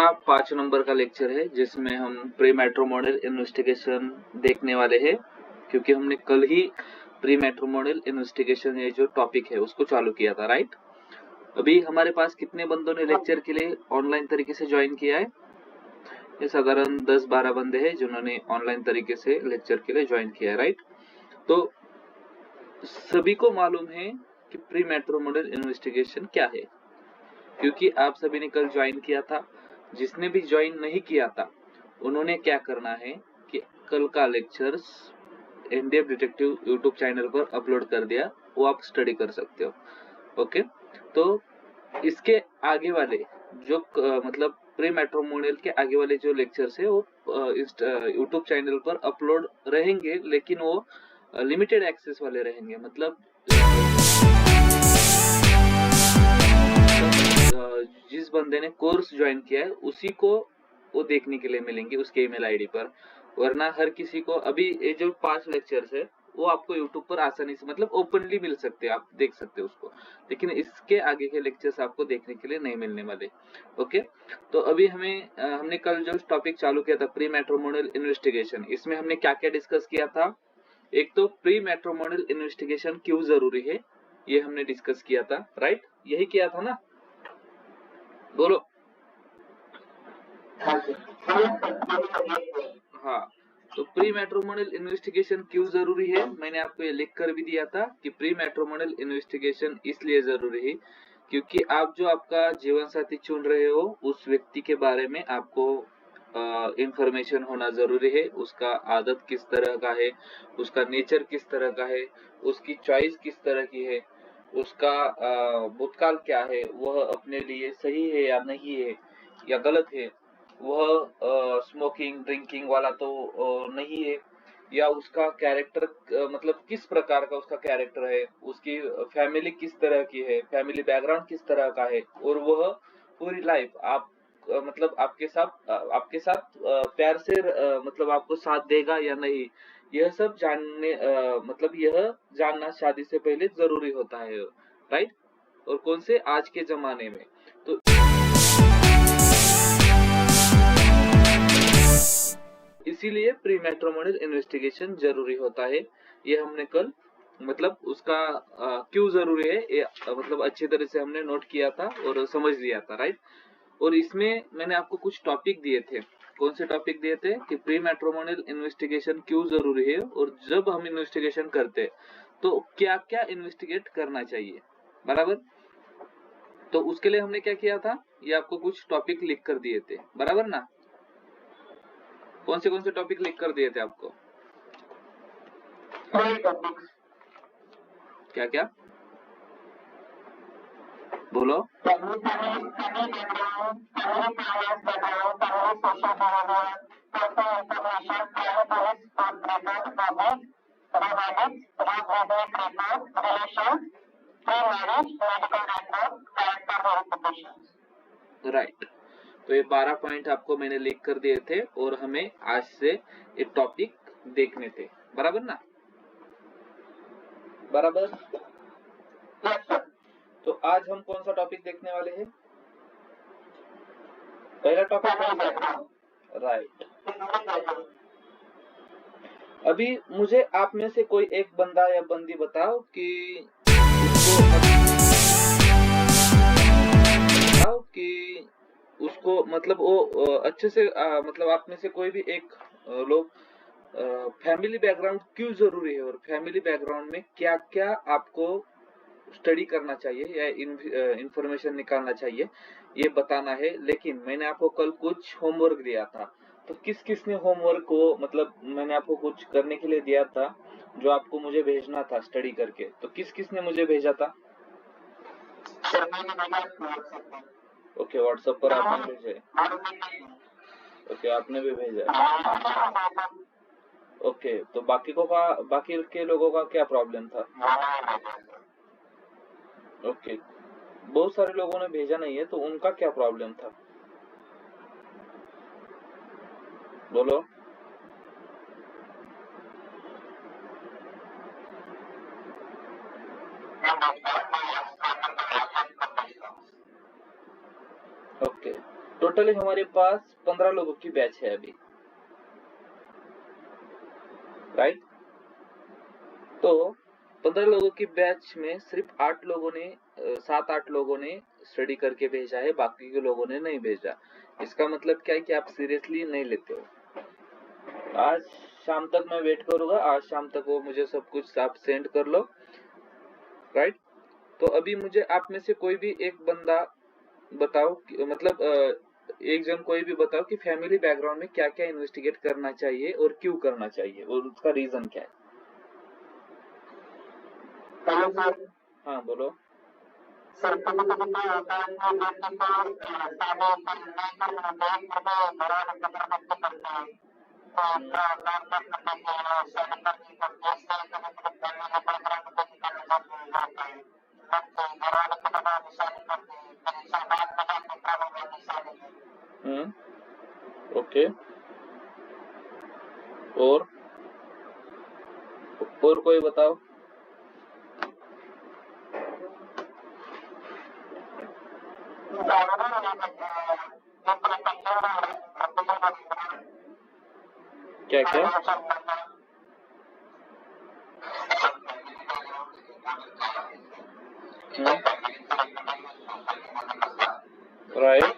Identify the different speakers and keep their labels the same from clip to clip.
Speaker 1: हमारा 5 नंबर का लेक्चर है जिसमें हम प्री मैट्रिमोनियल इन्वेस्टिगेशन देखने वाले हैं, क्योंकि हमने कल ही प्री मैट्रिमोनियल इन्वेस्टिगेशन ये जो टॉपिक है उसको चालू किया था, राइट। अभी हमारे पास कितने बंदों ने लेक्चर के लिए ऑनलाइन तरीके से ज्वाइन किया है? ये साधारण 10-12 बंदे हैं जिन्होंने ऑनलाइन तरीके से लेक्चर के लिए ज्वाइन किया है, राइट। तो सभी को मालूम है कि प्री मैट्रिमोनियल इन्वेस्टिगेशन क्या है, क्योंकि आप सभी ने कल ज्वाइन किया था। जिसने भी ज्वाइन नहीं किया था उन्होंने क्या करना है कि कल का lectures NDF detective YouTube channel पर अपलोड कर दिया, वो आप स्टडी कर सकते हो। ओके, तो इसके आगे वाले जो मतलब प्री मैट्रिमोनियल के आगे वाले जो लेक्चर्स है वो यूट्यूब चैनल पर अपलोड रहेंगे, लेकिन वो लिमिटेड एक्सेस वाले रहेंगे। मतलब जिस बंदे ने कोर्स ज्वाइन किया है उसी को वो देखने के लिए मिलेंगे उसके ईमेल आईडी पर, वरना हर किसी को अभी ये जो 5 लेक्चर्स है वो आपको यूट्यूब पर आसानी से मतलब ओपनली मिल सकते हैं, आप देख सकते हो उसको, लेकिन इसके आगे के लेक्चर्स आपको देखने के लिए नहीं मिलने वाले। ओके, तो अभी हमने कल जो टॉपिक चालू किया था प्री मैट्रिमोनियल इन्वेस्टिगेशन, इसमें हमने क्या क्या डिस्कस किया था। एक तो प्री मैट्रिमोनियल इन्वेस्टिगेशन क्यों जरूरी है ये हमने डिस्कस किया था, राइट। यही किया था ना, बोलो। हाँ, तो प्री मैट्रिमोनियल इन्वेस्टिगेशन क्यों जरूरी है मैंने आपको ये लिख कर भी दिया था कि प्री मैट्रिमोनियल इन्वेस्टिगेशन इसलिए जरूरी है क्योंकि आप जो आपका जीवन साथी चुन रहे हो उस व्यक्ति के बारे में आपको इंफॉर्मेशन होना जरूरी है। उसका आदत किस तरह का है, उसका नेचर किस तरह का है, उसकी चॉइस किस तरह की है, उसका भूतकाल क्या है, वह अपने लिए सही है या नहीं है या गलत है, वह स्मोकिंग ड्रिंकिंग वाला तो नहीं है, या उसका कैरेक्टर मतलब किस प्रकार का उसका कैरेक्टर है, उसकी फैमिली किस तरह की है, फैमिली बैकग्राउंड किस तरह का है, और वह पूरी लाइफ आप मतलब आपके साथ प्यार से मतलब आपको साथ देगा या नहीं, यह सब जानने मतलब यह जानना शादी से पहले जरूरी होता है, राइट। और कौन से आज के जमाने में, तो इसीलिए प्री मैट्रिमोनियल इन्वेस्टिगेशन जरूरी होता है। ये हमने कल मतलब उसका क्यों जरूरी है ये मतलब अच्छी तरह से हमने नोट किया था और समझ लिया था, राइट। और इसमें मैंने आपको कुछ टॉपिक दिए थे। कौन से टॉपिक दिए थे कि प्री मैट्रिमोनियल इन्वेस्टिगेशन क्यों जरूरी है और जब हम इन्वेस्टिगेशन करते तो क्या क्या इन्वेस्टिगेट करना चाहिए, बराबर। तो उसके लिए हमने क्या किया था, ये आपको कुछ टॉपिक लिख कर दिए थे, बराबर ना। कौन से टॉपिक लिख कर दिए थे आपको? क्या क्या बोलो। राइट, तो ये 12 पॉइंट आपको मैंने लिख कर दिए थे और हमें आज से ये टॉपिक देखने थे, बराबर ना, बराबर। तो आज हम कौन सा टॉपिक देखने वाले हैं? पहला टॉपिक, राइट। अभी मुझे आप में से कोई एक बंदा या बंदी बताओ कि उसको मतलब वो अच्छे से मतलब आप में से कोई भी एक लोग फैमिली बैकग्राउंड क्यों जरूरी है और फैमिली बैकग्राउंड में क्या क्या आपको स्टडी करना चाहिए या इंफॉर्मेशन निकालना चाहिए ये बताना है। लेकिन मैंने आपको कल कुछ होमवर्क दिया था, तो किस किस ने होमवर्क को मतलब मैंने आपको कुछ करने के लिए दिया था जो आपको मुझे भेजना था स्टडी करके, तो किस किस ने मुझे भेजा था? ओके, व्हाट्सएप पर आपने भेजे। ओके, आपने भी भेजा। ओके, तो बाकी के लोगों का क्या प्रॉब्लम था? ओके, बहुत सारे लोगों ने भेजा नहीं है तो उनका क्या प्रॉब्लम था, बोलो। ओके, तो टोटली हमारे पास 15 लोगों की बैच है अभी, राइट। तो 15 लोगों की बैच में सिर्फ 8 लोगों ने 7-8 लोगों ने स्टडी करके भेजा है, बाकी के लोगों ने नहीं भेजा। इसका मतलब क्या है कि आप सीरियसली नहीं लेते हो। आज शाम तक मैं वेट करूंगा, आज शाम तक वो मुझे सब कुछ आप सेंड कर लो, राइट। तो अभी मुझे आप में से कोई भी एक बंदा बताओ, मतलब एक जन कोई भी बताओ कि फैमिली बैकग्राउंड में क्या क्या इन्वेस्टिगेट करना चाहिए और क्यों करना चाहिए और उसका रीजन क्या है। हाँ बोलो। ओके, और कोई बताओ। क्या क्या? राइट।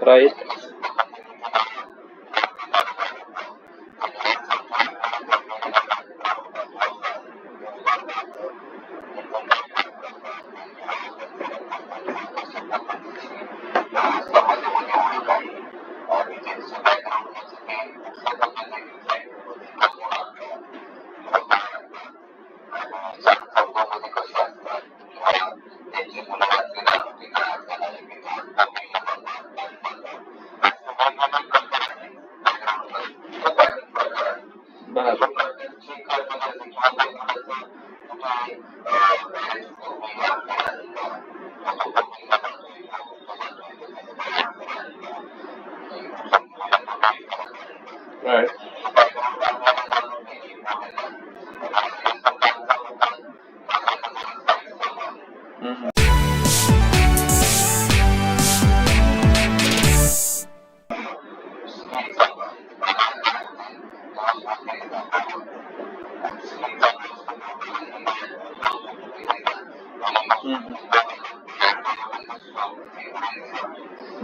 Speaker 1: राइट।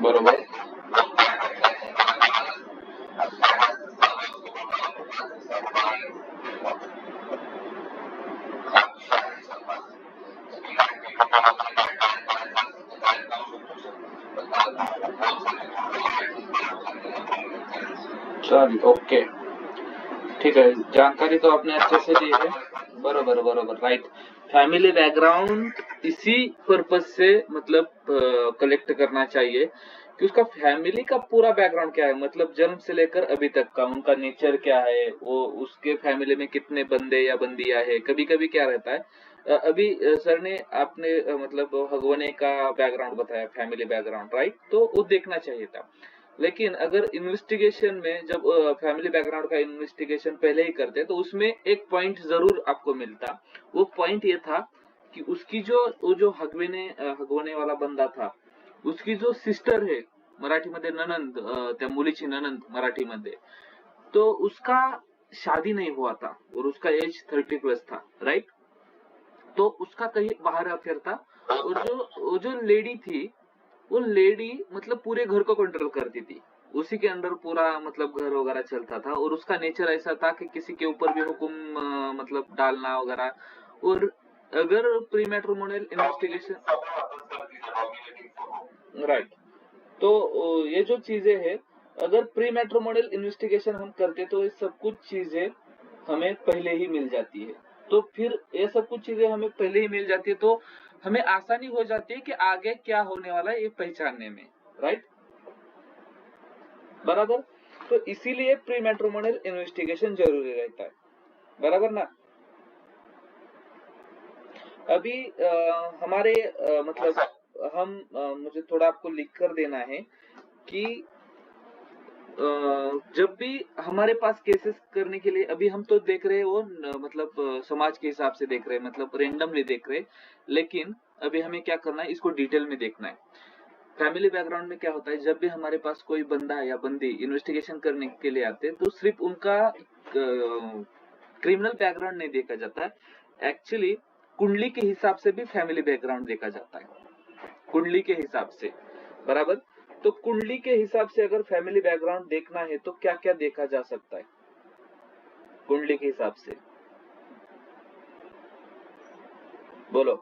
Speaker 1: बरोबर। चलिए ओके, ठीक है, जानकारी तो आपने अच्छे से दी है। बरोबर बरोबर, राइट। फैमिली बैकग्राउंड इसी पर्पज से मतलब कलेक्ट करना चाहिए कि उसका फैमिली का पूरा बैकग्राउंड क्या है, मतलब जन्म से लेकर अभी तक का उनका नेचर क्या है, वो उसके फैमिली में कितने बंदे या बंदियां है। कभी कभी क्या रहता है, अभी सर ने आपने मतलब हगवने का बैकग्राउंड बताया, फैमिली बैकग्राउंड, राइट। तो वो देखना चाहिए था। लेकिन अगर इन्वेस्टिगेशन में जब फैमिली बैकग्राउंड का इन्वेस्टिगेशन पहले ही करते तो उसमें एक पॉइंट जरूर आपको मिलता। वो पॉइंट ये था कि उसकी जो हगवणे वाला बंदा था, उसकी जो सिस्टर है, मराठीमध्ये ननंद, त्या मुलीची ननंद मराठीमध्ये, तो उसका शादी नहीं हुआ था और उसका एज 30+ था, राइट। तो उसका कहीं बाहर अफेयर था, और वो जो लेडी थी, वो लेडी मतलब पूरे घर को कंट्रोल करती थी, उसी के अंडर पूरा मतलब घर वगैरह चलता था। और उसका नेचर ऐसा था कि किसी के ऊपर भी हुक्म मतलब डालना वगैरह। और अगर प्री मैट्रिमोनियल इन्वेस्टिगेशन, राइट। तो ये जो चीजें है अगर प्री मैट्रिमोनियल इन्वेस्टिगेशन हम करते तो ये सब कुछ चीजें हमें पहले ही मिल जाती है। तो फिर ये सब कुछ चीजें हमें पहले ही मिल जाती है तो हमें आसानी हो जाती है कि आगे क्या होने वाला है ये पहचानने में, राइट, बराबर। तो इसीलिए प्री मैट्रिमोनियल इन्वेस्टिगेशन जरूरी रहता है, बराबर ना। अभी हमारे मतलब हम मुझे थोड़ा आपको लिख कर देना है कि जब भी हमारे पास केसेस करने के लिए, अभी हम तो देख रहे हैं वो मतलब समाज के हिसाब से देख रहे हैं, मतलब रेंडमली देख रहे हैं, लेकिन अभी हमें क्या करना है, इसको डिटेल में देखना है। फैमिली बैकग्राउंड में क्या होता है, जब भी हमारे पास कोई बंदा या बंदी इन्वेस्टिगेशन करने के लिए आते हैं तो सिर्फ उनका क्रिमिनल बैकग्राउंड नहीं देखा जाता है, एक्चुअली कुंडली के हिसाब से भी फैमिली बैकग्राउंड देखा जाता है, कुंडली के हिसाब से, बराबर। तो कुंडली के हिसाब से अगर फैमिली बैकग्राउंड देखना है तो क्या क्या देखा जा सकता है कुंडली के हिसाब से, बोलो।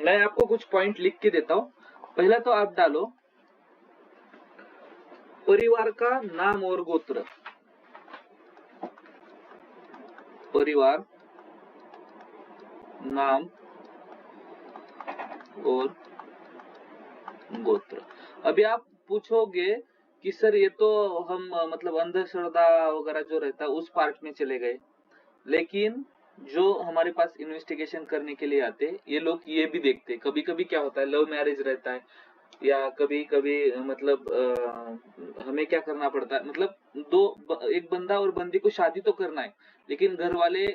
Speaker 1: मैं आपको कुछ पॉइंट लिख के देता हूँ। पहला तो आप डालो परिवार का नाम और गोत्र, परिवार, नाम और गोत्र। अभी आप पूछोगे कि सर ये तो हम मतलब अंधश्रद्धा वगैरह जो रहता है उस पार्ट में चले गए, लेकिन जो हमारे पास इन्वेस्टिगेशन करने के लिए आते हैं ये लोग ये भी देखते हैं। कभी कभी क्या होता है, लव मैरिज रहता है या कभी कभी मतलब हमें क्या करना पड़ता है, मतलब एक बंदा और बंदी को शादी तो करना है, लेकिन घर वाले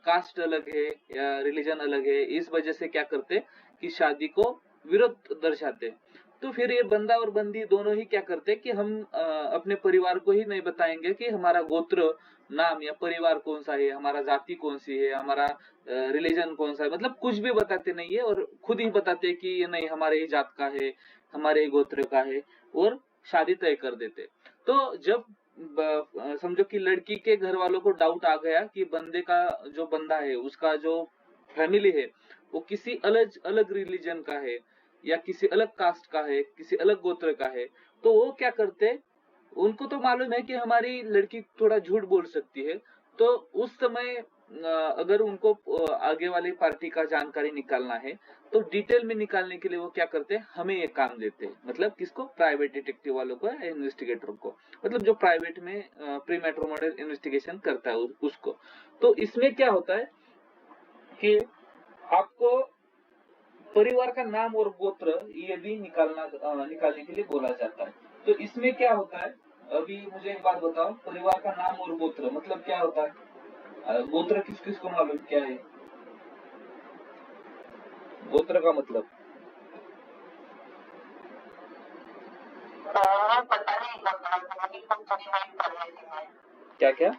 Speaker 1: कास्ट अलग है या रिलीजन अलग है, इस वजह से क्या करते कि शादी को विरोध दर्शाते। तो फिर ये बंदा और बंदी दोनों ही क्या करते कि हम अपने परिवार को ही नहीं बताएंगे कि हमारा गोत्र, नाम या परिवार कौन सा है, हमारा जाति कौन सी है, हमारा रिलीजन कौन सा है, मतलब कुछ भी बताते नहीं है और खुद ही बताते हैं कि ये नहीं हमारे ही जात का है, हमारे ही गोत्र का है, और शादी तय कर देते। तो जब समझो कि लड़की के घर वालों को डाउट आ गया कि बंदे का जो बंदा है उसका जो फैमिली है वो किसी अलग अलग रिलीजन का है या किसी अलग कास्ट का है, किसी अलग गोत्र का है, तो वो क्या करते, उनको तो मालूम है कि हमारी लड़की थोड़ा झूठ बोल सकती है, तो उस समय अगर उनको आगे वाली पार्टी का जानकारी निकालना है तो डिटेल में निकालने के लिए वो क्या करते हैं, हमें ये काम देते हैं। मतलब किसको, प्राइवेट डिटेक्टिव वालों को या इन्वेस्टिगेटर को, मतलब जो प्राइवेट में प्री मैट्रिमोनियल इन्वेस्टिगेशन करता है उसको। तो इसमें क्या होता है कि आपको परिवार का नाम और गोत्र ये भी निकालने के लिए बोला जाता है। तो इसमें क्या होता है, अभी मुझे एक बात बताओ, परिवार का नाम और गोत्र मतलब क्या होता है, गोत्र किस किस को मालूम क्या है, गोत्र का मतलब पता नहीं, क्या क्या,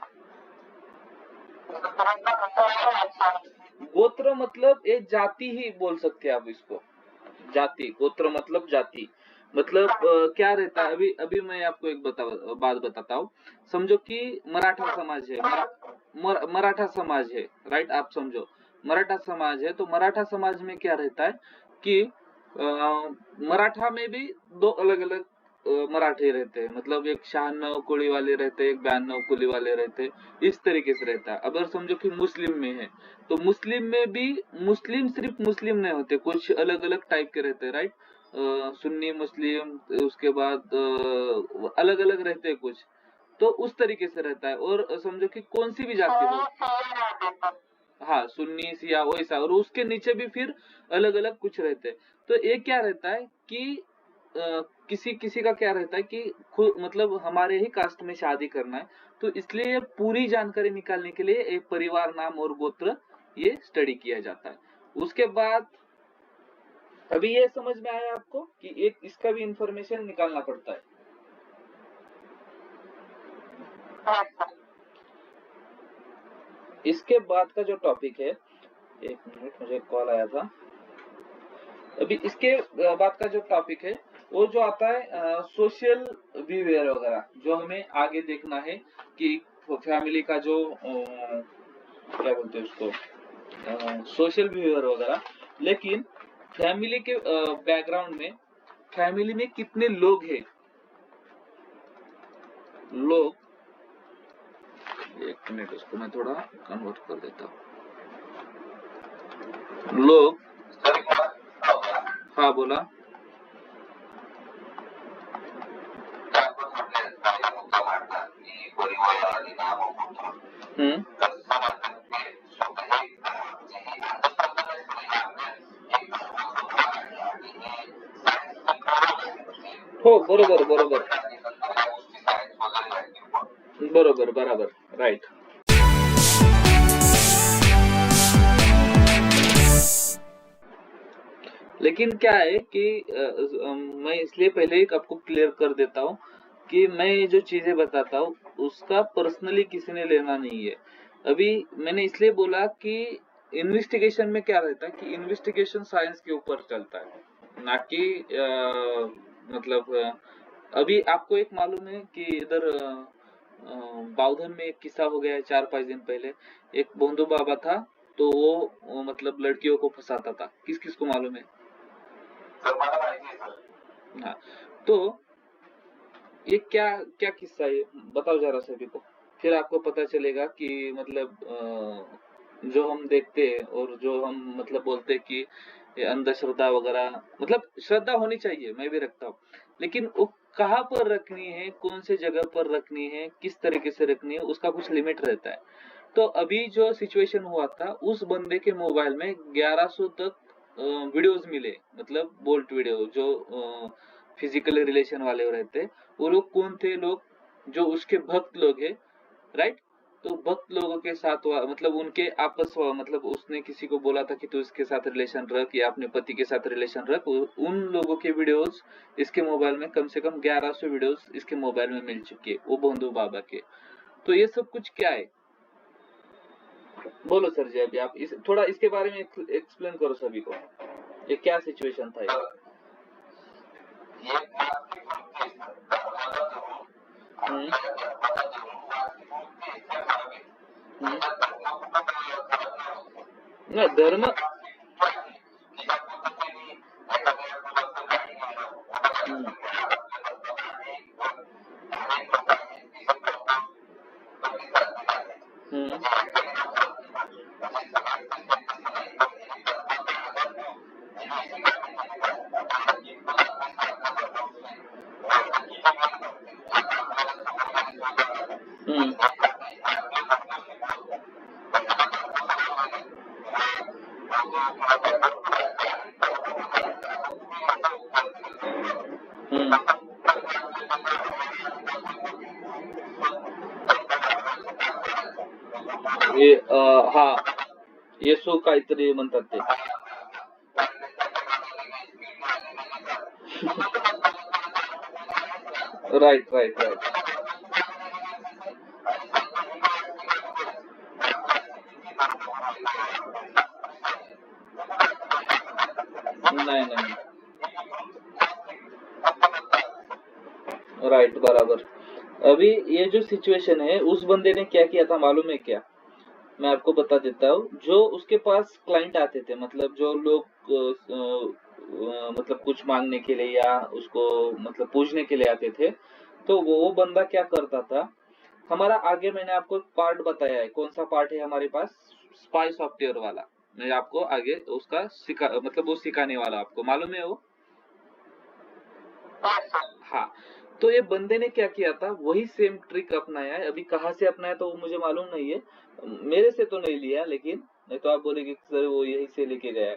Speaker 1: गोत्र मतलब एक जाति ही बोल सकते हैं आप इसको, जाति, गोत्र मतलब जाति, मतलब क्या रहता है, अभी अभी मैं आपको एक बात बताता हूँ। समझो कि मराठा समाज है, मराठा समाज है, राइट, आप समझो मराठा समाज है, तो मराठा समाज में क्या रहता है कि मराठा में भी दो अलग अलग मराठे रहते हैं, मतलब एक 96 कुली वाले रहते हैं, एक 92 कुली वाले रहते हैं, इस तरीके से रहता है। अगर समझो कि मुस्लिम में है तो मुस्लिम में भी मुस्लिम सिर्फ मुस्लिम नहीं होते, कुछ अलग अलग टाइप के रहते हैं, राइट, सुन्नी मुस्लिम, उसके बाद अलग अलग रहते हैं कुछ, तो उस तरीके से रहता है। और समझो कि कौन सी भी जाति हो, हाँ सुन्नी सिया वैसा, और उसके नीचे भी फिर अलग अलग कुछ रहते हैं। तो ये क्या रहता है कि किसी किसी का क्या रहता है कि खुद मतलब हमारे ही कास्ट में शादी करना है, तो इसलिए पूरी जानकारी निकालने के लिए एक परिवार नाम और गोत्र ये स्टडी किया जाता है। उसके बाद अभी ये समझ में आया आपको कि एक इसका भी इंफॉर्मेशन निकालना पड़ता है। इसके बाद का जो टॉपिक है, एक मिनट मुझे कॉल आया था, अभी इसके बाद का जो टॉपिक है वो जो आता है सोशल बिहेवियर वगैरह, जो हमें आगे देखना है कि फैमिली का जो क्या बोलते हैं उसको, सोशल बिहेवियर वगैरह। लेकिन फैमिली के बैकग्राउंड में फैमिली में कितने लोग हैं, लोग, एक मिनट उसको मैं थोड़ा कन्वर्ट कर देता हूँ, लोग, हाँ बोला, हो बरोबर बरोबर बरोबर बराबर, राइट. लेकिन क्या है कि मैं इसलिए पहले एक आपको क्लियर कर देता हूँ कि मैं ये जो चीजें बताता हूँ उसका पर्सनली किसी ने लेना नहीं है. अभी मैंने इसलिए बोला कि इन्वेस्टिगेशन में क्या रहता है कि इन्वेस्टिगेशन साइंस के ऊपर चलता है, ना कि मतलब अभी आपको एक मालूम है कि इधर बाउधन में एक किस्सा हो गया है 4-5 दिन पहले. एक बोंदू बाबा था, तो वो मतलब लड़कियों को फंसाता था. किस किस को मालूम है? हाँ, तो ये क्या क्या किस्सा है, बताओ जरा सभी को, फिर आपको पता चलेगा कि मतलब जो हम देखते हैं और जो हम मतलब बोलते हैं कि ये अंधश्रद्धा वगैरह, मतलब श्रद्धा होनी चाहिए, मैं भी रखता हूँ, लेकिन वो कहाँ पर रखनी है, कौन से जगह पर रखनी है, किस तरीके से रखनी है, उसका कुछ लिमिट रहता है. तो अभी जो सिचुएशन हुआ था, उस बंदे के मोबाइल में 1100 तक वीडियोस मिले, मतलब बोल्ट वीडियो, जो फिजिकल रिलेशन वाले रहते, वो लोग कौन थे, लोग जो उसके भक्त लोग हैं, राइट. तो भक्त लोगों के साथ मतलब उनके आपस मतलब उसने किसी को बोला था कि तू इसके साथ रिलेशन रख या अपने पति के साथ रिलेशन रख, उन लोगों के वीडियोस इसके मोबाइल में कम से कम 1100 वीडियोस इसके मोबाइल में मिल चुके, वो बोंदू बाबा के. तो ये सब कुछ क्या है, बोलो सर जी. अभी आप थोड़ा इसके बारे में एक्सप्लेन करो सभी को, ये क्या सिचुएशन था ये. हम्म, ना धर्म, हम्म, हम्म, हम्म, ये हा येसू काहीतरी म्हणतात ते. Right right right. नहीं नहीं, राइट बराबर. अभी ये जो सिचुएशन है, उस बंदे ने क्या किया था मालूम है क्या, मैं आपको बता देता हूँ. जो उसके पास क्लाइंट आते थे, मतलब जो लोग मतलब कुछ मांगने के लिए या उसको मतलब पूछने के लिए आते थे, तो वो बंदा क्या करता था, हमारा आगे मैंने आपको एक पार्ट बताया है, कौन सा पार्ट है हमारे पास, स्पाई सॉफ्टवेयर वाला. मैं आपको आगे उसका मतलब वो सिखाने वाला, आपको मालूम है वो. हाँ, तो ये बंदे ने क्या किया था, वही सेम ट्रिक अपनाया है. अभी कहाँ से अपनाया तो वो मुझे मालूम नहीं है, मेरे से तो नहीं लिया, लेकिन नहीं तो आप बोलेंगे कि सर वो यही से लेके गया है.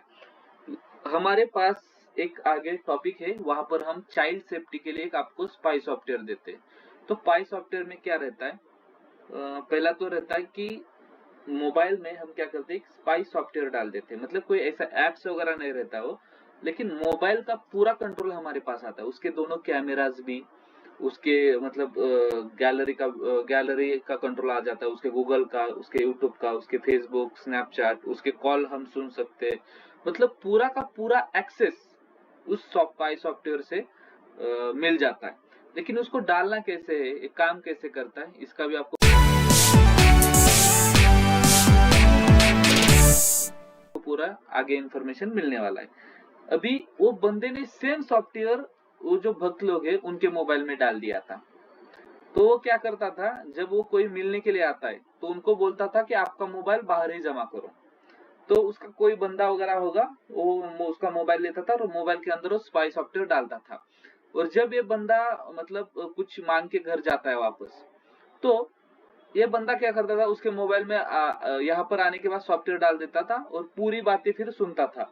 Speaker 1: हमारे पास एक आगे टॉपिक है, वहां पर हम चाइल्ड सेफ्टी के लिए एक आपको स्पाई सॉफ्टवेयर देते हैं. तो स्पाई सॉफ्टवेयर में क्या रहता है, पहला तो रहता है कि मोबाइल में हम क्या करते हैं, स्पाई सॉफ्टवेयर डाल देते हैं, मतलब कोई ऐसा एप्स वगैरह नहीं रहता वो, लेकिन मोबाइल का पूरा कंट्रोल हमारे पास आता है, उसके दोनों कैमरास भी, उसके मतलब गैलरी का कंट्रोल आ जाता है, उसके गूगल का, उसके यूट्यूब का, उसके फेसबुक, स्नैपचैट, उसके कॉल हम सुन सकते हैं, मतलब पूरा का पूरा एक्सेस उस स्पाई सॉफ्टवेयर से मिल जाता है. लेकिन उसको डालना कैसे है, एक काम कैसे करता है, इसका भी आपको पूरा आगे इंफॉर्मेशन मिलने वाला है. अभी वो बंदे ने सेम सॉफ्टवेयर वो जो भक्त लोग है उनके मोबाइल में डाल दिया था। तो वो क्या करता था, जब वो कोई मिलने के लिए आता है तो उनको बोलता था कि आपका मोबाइल बाहर ही जमा करो। तो उसका कोई बंदा वगैरह होगा, वो उसका मोबाइल लेता था और मोबाइल के अंदर वो स्पाई सॉफ्टवेयर डालता था। और जब ये बंदा मतलब कुछ मांग के घर जाता है वापस, तो ये बंदा क्या करता था, उसके मोबाइल में यहाँ पर आने के बाद सॉफ्टवेयर डाल देता था और पूरी बातें फिर सुनता था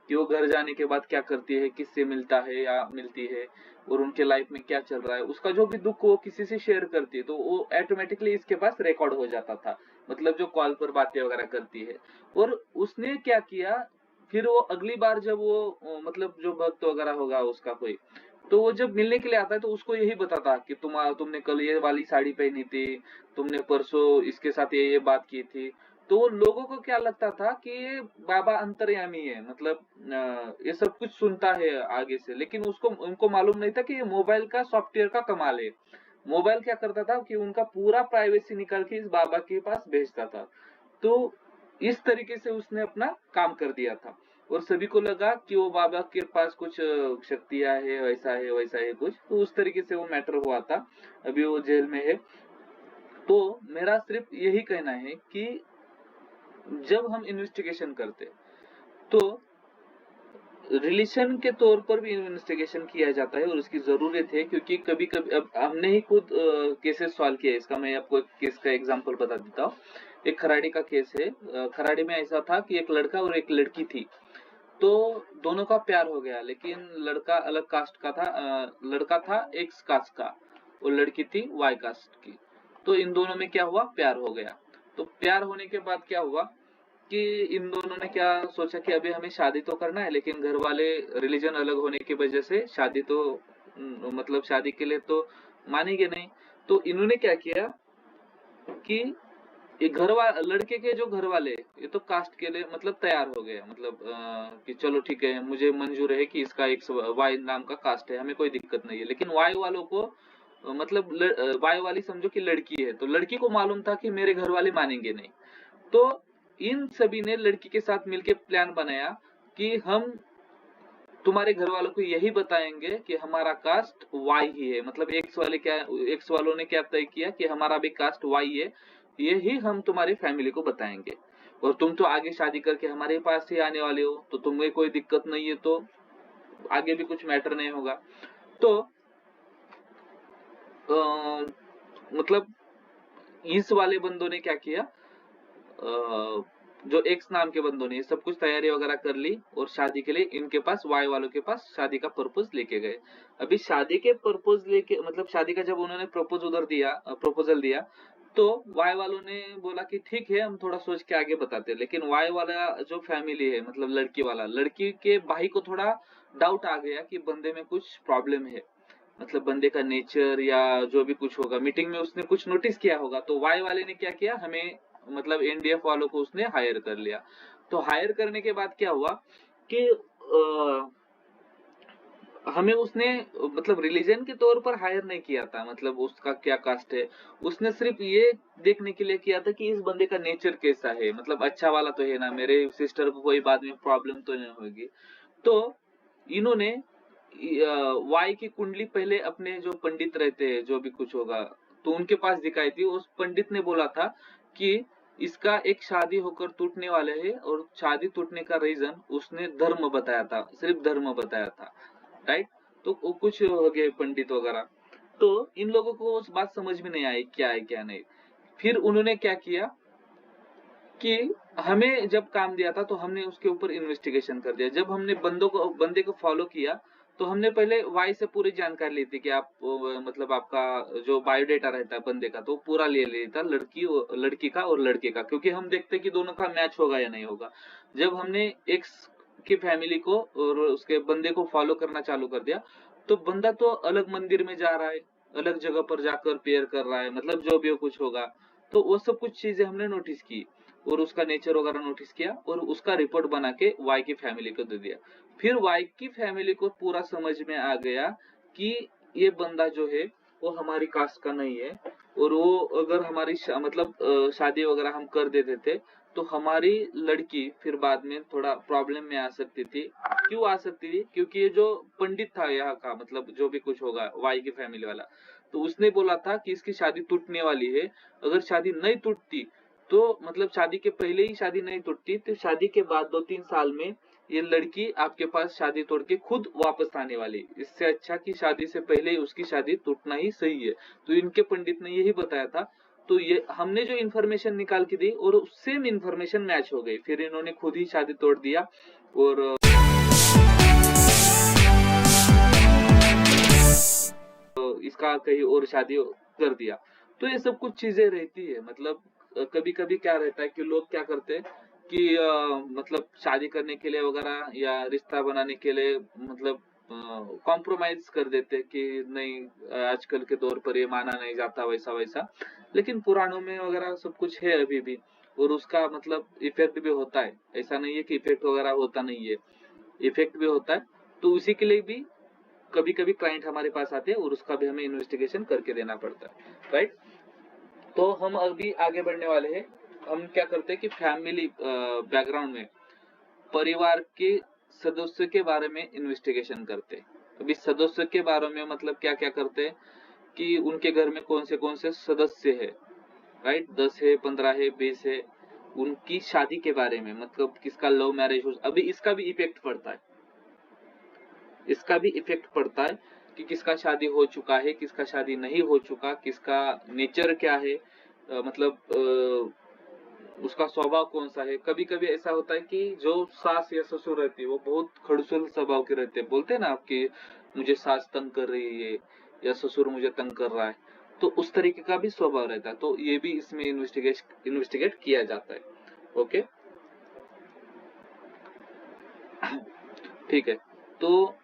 Speaker 1: कि वो घर जाने के बाद क्या करती है, किससे मिलता है या मिलती है, और उनके लाइफ में क्या चल रहा है, उसका जो भी दुख वो किसी से शेयर करती है तो वो ऑटोमेटिकली इसके पास रिकॉर्ड हो जाता था, मतलब जो कॉल पर बातें वगैरह करती है। और उसने क्या किया, फिर वो अगली बार जब वो मतलब जो भक्त वगैरह होगा उसका कोई, तो वो जब मिलने के लिए आता है तो उसको यही बताता कि तुमने कल ये वाली साड़ी पहनी थी, तुमने परसों इसके साथ ये बात की थी। तो वो लोगों को क्या लगता था कि ये बाबा अंतर्यामी है, मतलब ये सब कुछ सुनता है आगे से, लेकिन उसको उनको मालूम नहीं था कि ये मोबाइल का सॉफ्टवेयर का कमाल है। मोबाइल क्या करता था कि उनका पूरा प्राइवेसी निकाल के इस बाबा के पास भेजता था। तो इस तरीके से उसने अपना काम कर दिया था और सभी को लगा कि वो बाबा के पास कुछ शक्तियां है, वैसा है कुछ, तो उस तरीके से वो मैटर हुआ था। अभी वो जेल में है। तो मेरा सिर्फ यही कहना है कि जब हम इन्वेस्टिगेशन करते तो रिलेशन के तौर पर भी इन्वेस्टिगेशन किया जाता है और उसकी जरूरत है, क्योंकि कभी कभी अब हमने ही खुद केसेस सॉल्व किया है इसका। मैं आपको एक केस का एग्जांपल बता देता हूँ। एक खराड़ी का केस है। खराड़ी में ऐसा था कि एक लड़का और एक लड़की थी, तो दोनों का प्यार हो गया, लेकिन लड़का अलग कास्ट का था, लड़का था एक्स कास्ट का और लड़की थी वाई कास्ट की। तो इन दोनों में क्या हुआ, प्यार हो गया। तो प्यार होने के बाद क्या हुआ कि इन दोनों ने क्या सोचा कि अभी हमें शादी तो करना है, लेकिन घर वाले रिलीजन अलग होने की वजह से शादी तो मतलब शादी के लिए तो मानेंगे नहीं। तो इन्होंने क्या किया कि ये लड़के के जो घर वाले ये तो कास्ट के लिए मतलब तैयार हो गए, मतलब कि चलो ठीक है, मुझे मंजूर है कि इसका एक वाई नाम का कास्ट है, हमें कोई दिक्कत नहीं है। लेकिन वाई वालों को मतलब वाई वाली समझो कि लड़की है, तो लड़की को मालूम था कि मेरे घर वाले मानेंगे नहीं। तो इन सभी ने लड़की के साथ मिलकर प्लान बनाया कि हम तुम्हारे घर वालों को यही बताएंगे कि हमारा कास्ट वाई ही है, मतलब एक्स वालों ने क्या तय किया कि हमारा भी कास्ट वाई है, यही हम तुम्हारी फैमिली को बताएंगे, और तुम तो आगे शादी करके हमारे पास ही आने वाले हो, तो तुम्हें कोई दिक्कत नहीं है, तो आगे भी कुछ मैटर नहीं होगा। तो मतलब इस वाले बंदों ने क्या किया, जो एक्स नाम के बंदों ने सब कुछ तैयारी वगैरह कर ली और शादी के लिए इनके पास वाई वालों के पास शादी का प्रपोज लेके गए। अभी शादी के प्रपोज लेके मतलब शादी का जब उन्होंने प्रपोजल दिया तो वाई वालों ने बोला कि ठीक है, हम थोड़ा सोच के आगे बताते हैं। लेकिन वाई वाला जो फैमिली है, मतलब लड़की वाला, लड़की के भाई को थोड़ा डाउट आ गया कि बंदे में कुछ प्रॉब्लम है, मतलब बंदे का नेचर या जो भी कुछ होगा, मीटिंग में उसने कुछ नोटिस किया होगा। तो वाई वाले ने क्या किया, हमें मतलब एनडीएफ वालों को उसने हायर कर लिया। तो हायर करने के बाद क्या हुआ कि हमें उसने मतलब रिलीजन के तौर पर हायर नहीं किया था, मतलब उसका क्या कास्ट है, उसने सिर्फ ये देखने के लिए किया था कि इस बंदे का नेचर कैसा है, मतलब अच्छा वाला तो है ना, मेरे सिस्टर को कोई बाद में प्रॉब्लम तो नहीं होगी। तो इन्होंने वाई की कुंडली पहले अपने जो पंडित रहते हैं, जो भी कुछ होगा, तो उनके पास दिखाई थी। उस पंडित ने बोला था कि इसका एक शादी होकर टूटने वाले है, और शादी टूटने का रीजन उसने धर्म बताया था, सिर्फ धर्म बताया था, राइट। तो वो कुछ हो गए पंडित वगैरह। तो इन लोगों को उस बात समझ में नहीं आई क्या है क्या नहीं। फिर उन्होंने क्या किया कि हमें जब काम दिया था तो हमने उसके ऊपर इन्वेस्टिगेशन कर दिया। जब हमने बंदे को फॉलो किया तो हमने पहले वाई से पूरी जानकारी ली थी कि आप मतलब आपका जो बायोडेटा रहता है बंदे का, तो पूरा ले लिया था, लड़की का और लड़के का, क्योंकि हम देखते कि दोनों का मैच होगा या नहीं होगा। जब हमने एक्स की फैमिली को और उसके बंदे को फॉलो करना चालू कर दिया, तो बंदा तो अलग मंदिर में जा रहा है, अलग जगह पर जाकर प्रेयर कर रहा है, मतलब जो भी कुछ होगा। तो वो सब कुछ चीजें हमने नोटिस की और उसका नेचर वगैरह नोटिस किया और उसका रिपोर्ट बना के वाई की फैमिली को दे दिया। फिर वाई की फैमिली को पूरा समझ में आ गया कि ये बंदा जो है वो हमारी कास्ट का नहीं है, और वो अगर हमारी मतलब शादी वगैरह हम कर देते थे तो हमारी लड़की फिर बाद में थोड़ा प्रॉब्लम में आ सकती थी। क्यों आ सकती थी? क्योंकि ये जो पंडित था यहाँ का, मतलब जो भी कुछ होगा वाई की फैमिली वाला, तो उसने बोला था कि इसकी शादी टूटने वाली है। अगर शादी नहीं टूटती तो मतलब शादी के पहले ही शादी नहीं टूटती तो शादी के बाद 2-3 साल में ये लड़की आपके पास शादी तोड़ के खुद वापस आने वाली। इससे अच्छा कि शादी से पहले ही उसकी शादी टूटना ही सही है। तो इनके पंडित ने यही बताया था। तो ये हमने जो इन्फॉर्मेशन निकाल के दी और सेम इन्फॉर्मेशन मैच हो गई, फिर इन्होंने खुद ही शादी तोड़ दिया और इसका कहीं और शादी कर दिया। तो ये सब कुछ चीजें रहती है। मतलब कभी कभी क्या रहता है कि लोग क्या करते हैं कि मतलब शादी करने के लिए वगैरह या रिश्ता बनाने के लिए मतलब कॉम्प्रोमाइज कर देते हैं कि नहीं आजकल के दौर पर ये माना नहीं जाता वैसा वैसा, लेकिन पुराणों में वगैरह सब कुछ है अभी भी, और उसका मतलब इफेक्ट भी होता है। ऐसा नहीं है कि इफेक्ट वगैरह होता नहीं है, इफेक्ट भी होता है। तो उसी के लिए भी कभी कभी क्लाइंट हमारे पास आते हैं और उसका भी हमें इन्वेस्टिगेशन करके देना पड़ता है, राइट। तो हम अभी आगे बढ़ने वाले हैं। हम क्या करते हैं कि फैमिली बैकग्राउंड में परिवार के सदस्य के बारे में इन्वेस्टिगेशन करते हैं। अभी सदस्य के बारे में मतलब क्या क्या करते हैं कि उनके घर में कौन से सदस्य है, राइट, 10 है, 15 है, 20 है, उनकी शादी के बारे में, मतलब किसका लव मैरिज हो, अभी इसका भी इफेक्ट पड़ता है, इसका भी इफेक्ट पड़ता है कि किसका शादी हो चुका है, किसका शादी नहीं हो चुका, किसका नेचर क्या है, मतलब उसका स्वभाव कौन सा है। कभी कभी ऐसा होता है कि जो सास या ससुर रहती है वो बहुत खड़ूसल स्वभाव के रहते हैं, बोलते हैं ना आपकी मुझे सास तंग कर रही है या ससुर मुझे तंग कर रहा है, तो उस तरीके का भी स्वभाव रहता है। तो ये भी इसमें इन्वेस्टिगेट किया जाता है। ओके, ठीक है। तो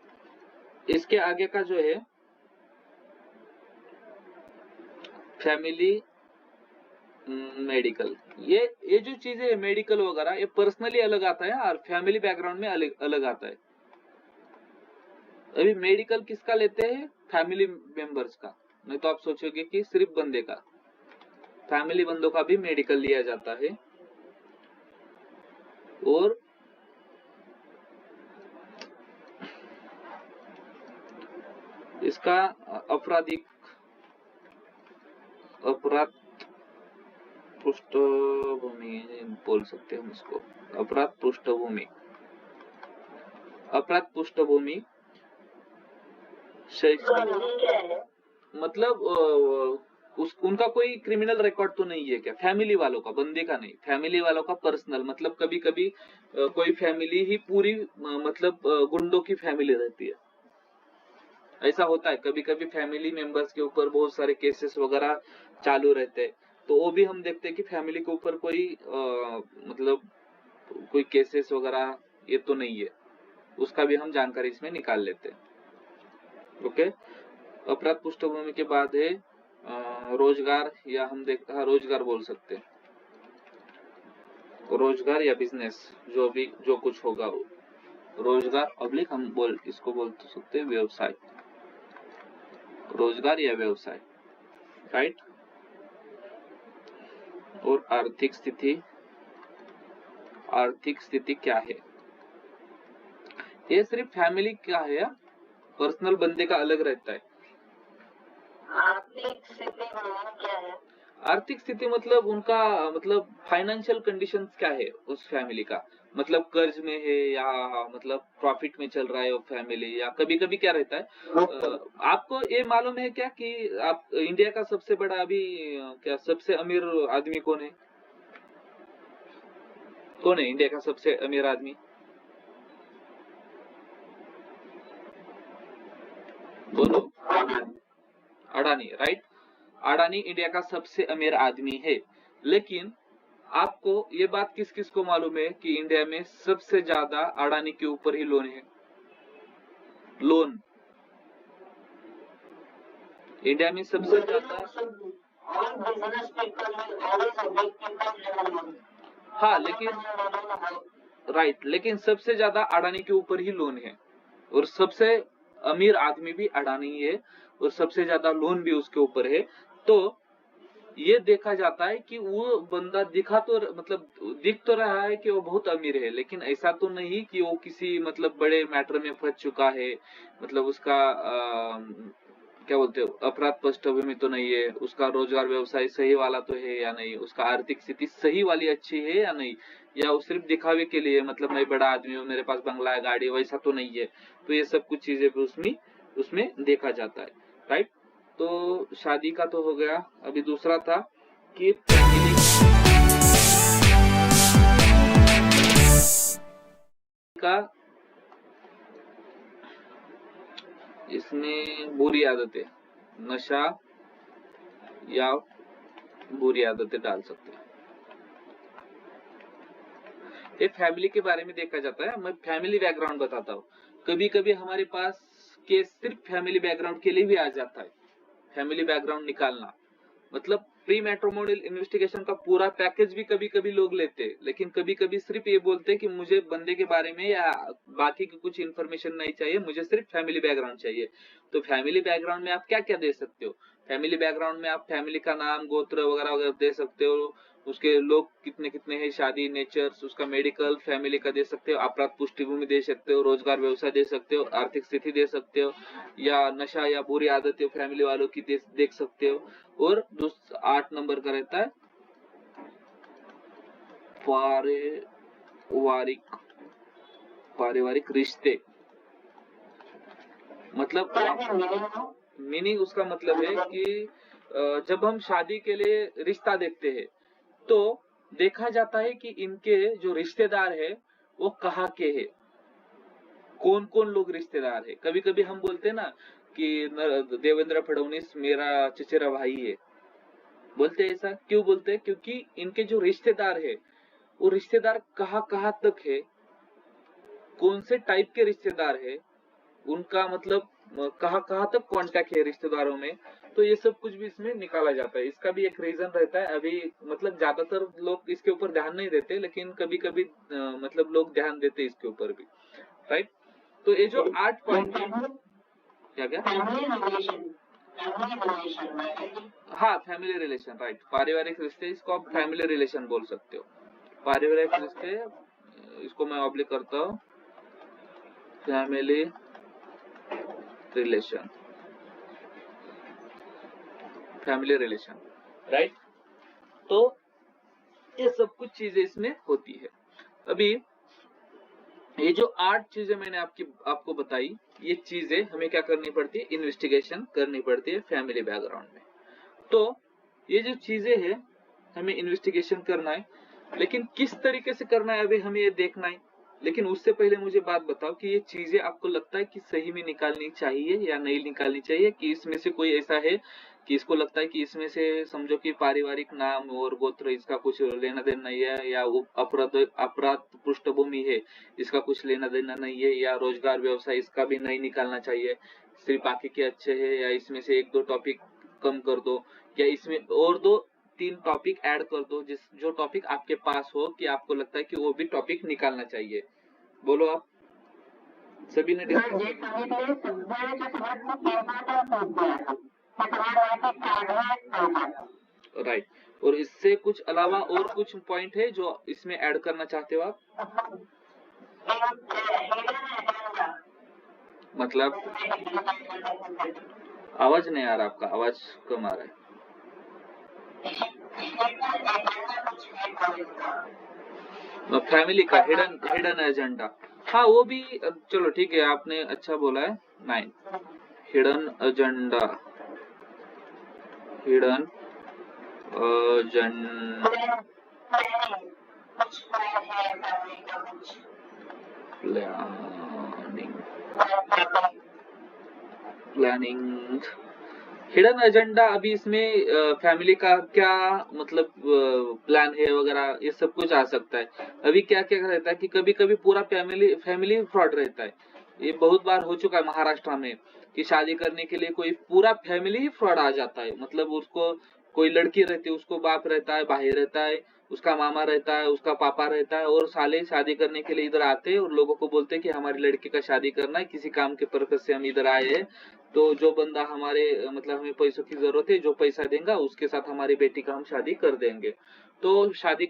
Speaker 1: इसके आगे का जो है फैमिली मेडिकल, ये जो चीजें है मेडिकल वगैरह, ये पर्सनली अलग आता है और फैमिली बैकग्राउंड में अलग आता है। अभी मेडिकल किसका लेते हैं? फैमिली मेंबर्स का। नहीं तो आप सोचोगे कि सिर्फ बंदे का, फैमिली बंदों का भी मेडिकल लिया जाता है। और इसका अपराध पृष्ठभूमि बोल सकते हैं हम इसको, अपराध पृष्ठभूमि शैक्षणिक, मतलब उनका कोई क्रिमिनल रिकॉर्ड तो नहीं है क्या? फैमिली वालों का, बंदे का नहीं, फैमिली वालों का पर्सनल। मतलब कभी कभी कोई फैमिली ही पूरी मतलब गुंडों की फैमिली रहती है, ऐसा होता है। कभी कभी फैमिली मेंबर्स के ऊपर बहुत सारे केसेस वगैरह चालू रहते हैं, तो वो भी हम देखते हैं कि फैमिली के ऊपर कोई मतलब कोई केसेस वगैरह ये तो नहीं है, उसका भी हम जानकारी इसमें निकाल लेते हैं। ओके, अपराध पृष्ठभूमि के बाद है रोजगार, या हम रोजगार बोल सकते हैं, रोजगार या बिजनेस, जो कुछ होगा वो रोजगार ऑब्लिक हम इसको बोल सकते हैं व्यवसाय, रोजगार या व्यवसाय, राइट। और आर्थिक स्थिति क्या है? ये सिर्फ फैमिली का है या पर्सनल बंदे का अलग रहता है? आर्थिक स्थिति क्या है? आर्थिक स्थिति मतलब उनका मतलब फाइनेंशियल कंडीशंस क्या है उस फैमिली का, मतलब कर्ज में है या मतलब प्रॉफिट में चल रहा है वो फैमिली, या कभी कभी क्या रहता है आपको ये मालूम है क्या कि आप इंडिया का सबसे बड़ा अभी क्या सबसे अमीर आदमी कौन है? कौन है इंडिया का सबसे अमीर आदमी? बोलो। अडानी, राइट। अडानी इंडिया का सबसे अमीर आदमी है। लेकिन आपको ये बात किस किस को मालूम है कि इंडिया में सबसे ज्यादा अडानी के ऊपर ही लोन है? लोन इंडिया में सबसे ज्यादा, हाँ लेकिन राइट, लेकिन सबसे ज्यादा अडानी के ऊपर ही लोन है और सबसे अमीर आदमी भी अडानी है। और सबसे ज्यादा लोन भी उसके ऊपर है, तो ये देखा जाता है कि वो बंदा दिख तो रहा है कि वो बहुत अमीर है, लेकिन ऐसा तो नहीं कि वो किसी मतलब बड़े मैटर में फंस चुका है, मतलब उसका क्या बोलते हो अपराध पृष्ठभूमि तो नहीं है, उसका रोजगार व्यवसाय सही वाला तो है या नहीं, उसका आर्थिक स्थिति सही वाली अच्छी है या नहीं, या वो सिर्फ दिखावे के लिए मतलब मैं बड़ा आदमी हूँ, मेरे पास बंगला है, गाड़ी, वैसा तो नहीं है। तो ये सब कुछ चीजें भी उसमें देखा जाता है, राइट। तो शादी का तो हो गया। अभी दूसरा था कि फैमिली का, इसमें बुरी आदतें, नशा या बुरी आदतें डाल सकते हैं। ये फैमिली के बारे में देखा जाता है। मैं फैमिली बैकग्राउंड बताता हूँ। कभी कभी हमारे पास केस सिर्फ फैमिली बैकग्राउंड के लिए भी आ जाता है। फैमिली बैकग्राउंड निकालना मतलब प्री मैट्रिमोनियल इन्वेस्टिगेशन का पूरा पैकेज भी कभी कभी लोग लेते हैं, लेकिन कभी कभी सिर्फ ये बोलते हैं कि मुझे बंदे के बारे में या बाकी की कुछ इन्फॉर्मेशन नहीं चाहिए, मुझे सिर्फ फैमिली बैकग्राउंड चाहिए। तो फैमिली बैकग्राउंड में आप क्या क्या दे सकते हो? फैमिली बैकग्राउंड में आप फैमिली का नाम, गोत्र वगैरह वगैरह दे सकते हो, उसके लोग कितने कितने हैं, शादी, नेचर्स, उसका मेडिकल, फैमिली का दे सकते हो, अपराध पृष्ठभूमि दे सकते हो, रोजगार व्यवसाय दे सकते हो, आर्थिक स्थिति दे सकते हो, या नशा या बुरी आदतें फैमिली वालों की देख सकते हो। और 8 नंबर का रहता है पारिवारिक रिश्ते। मतलब मीनिंग उसका मतलब है कि जब हम शादी के लिए रिश्ता देखते हैं तो देखा जाता है कि इनके जो रिश्तेदार है वो कहाँ के हैं, कौन कौन लोग रिश्तेदार है। कभी कभी हम बोलते हैं ना कि देवेंद्र फडणवीस मेरा चचेरा भाई है, बोलते हैं। ऐसा क्यों बोलते हैं? क्योंकि इनके जो रिश्तेदार है वो रिश्तेदार कहाँ तक है, कौन से टाइप के रिश्तेदार है, उनका मतलब कहाँ तक कांटेक्ट है रिश्तेदारों में। तो ये सब कुछ भी इसमें निकाला जाता है। इसका भी एक रीजन रहता है। अभी मतलब ज्यादातर लोग इसके ऊपर ध्यान नहीं देते, लेकिन कभी कभी मतलब लोग ध्यान देते इसके ऊपर भी, राइट। तो ये जो 8 पॉइंट क्या हाँ, फैमिली रिलेशन, राइट। पारिवारिक रिश्ते, इसको आप फैमिली रिलेशन बोल सकते हो। पारिवारिक रिश्ते, इसको मैं ऑब्लिक करता हूँ family relation, family relation, right. तो ये सब कुछ चीजें इसमें होती है। अभी ये जो 8 चीजें मैंने आपको बताई, ये चीजें हमें क्या करनी पड़ती है? इन्वेस्टिगेशन करनी पड़ती है फैमिली बैकग्राउंड में। तो ये जो चीजें हैं हमें इन्वेस्टिगेशन करना है, लेकिन किस तरीके से करना है अभी हमें ये देखना है। लेकिन उससे पहले मुझे बात बताओ कि ये चीजें आपको लगता है कि सही में निकालनी चाहिए या नहीं निकालनी चाहिए, कि इसमें से कोई ऐसा है कि इसको लगता है कि इसमें से समझो कि पारिवारिक नाम और गोत्र इसका कुछ लेना देना नहीं है, या वो अपराध पृष्ठभूमि है इसका कुछ लेना देना नहीं है, या रोजगार व्यवसाय इसका भी नहीं निकालना चाहिए, सिर्फ बाकी के अच्छे है, या इसमें से 1-2 टॉपिक कम कर दो, या इसमें और 2-3 टॉपिक ऐड कर दो, जो टॉपिक आपके पास हो कि आपको लगता है कि वो भी टॉपिक निकालना चाहिए। बोलो आप सभी ने राइट। और इससे कुछ अलावा और कुछ पॉइंट है जो इसमें ऐड करना चाहते हो आप? मतलब आवाज नहीं आ रहा, आपका आवाज कम आ रहा है। फैमिली का हिडन एजेंडा, हाँ वो भी चलो ठीक है, आपने अच्छा बोला है। 9 hidden agenda, hidden planning hidden agenda. अभी इसमें फैमिली का क्या मतलब प्लान है वगैरह, ये सब कुछ आ सकता है। अभी क्या क्या रहता है कि कभी कभी पूरा फैमिली फ्रॉड रहता है। ये बहुत बार हो चुका है महाराष्ट्र में कि शादी करने के लिए कोई पूरा फैमिली ही फ्रॉड आ जाता है। मतलब उसको कोई लड़की रहती है, उसको बाप रहता है, भाई रहता है, उसका मामा रहता है, उसका पापा रहता है, और साले शादी करने के लिए इधर आते हैं और लोगों को बोलते हैं कि हमारी लड़की का शादी करना है, किसी काम के पर्पज से हम इधर आए हैं, तो जो बंदा हमारे मतलब हमें पैसों की जरूरत है, जो पैसा देगा उसके साथ हमारी बेटी का हम शादी कर देंगे। तो शादी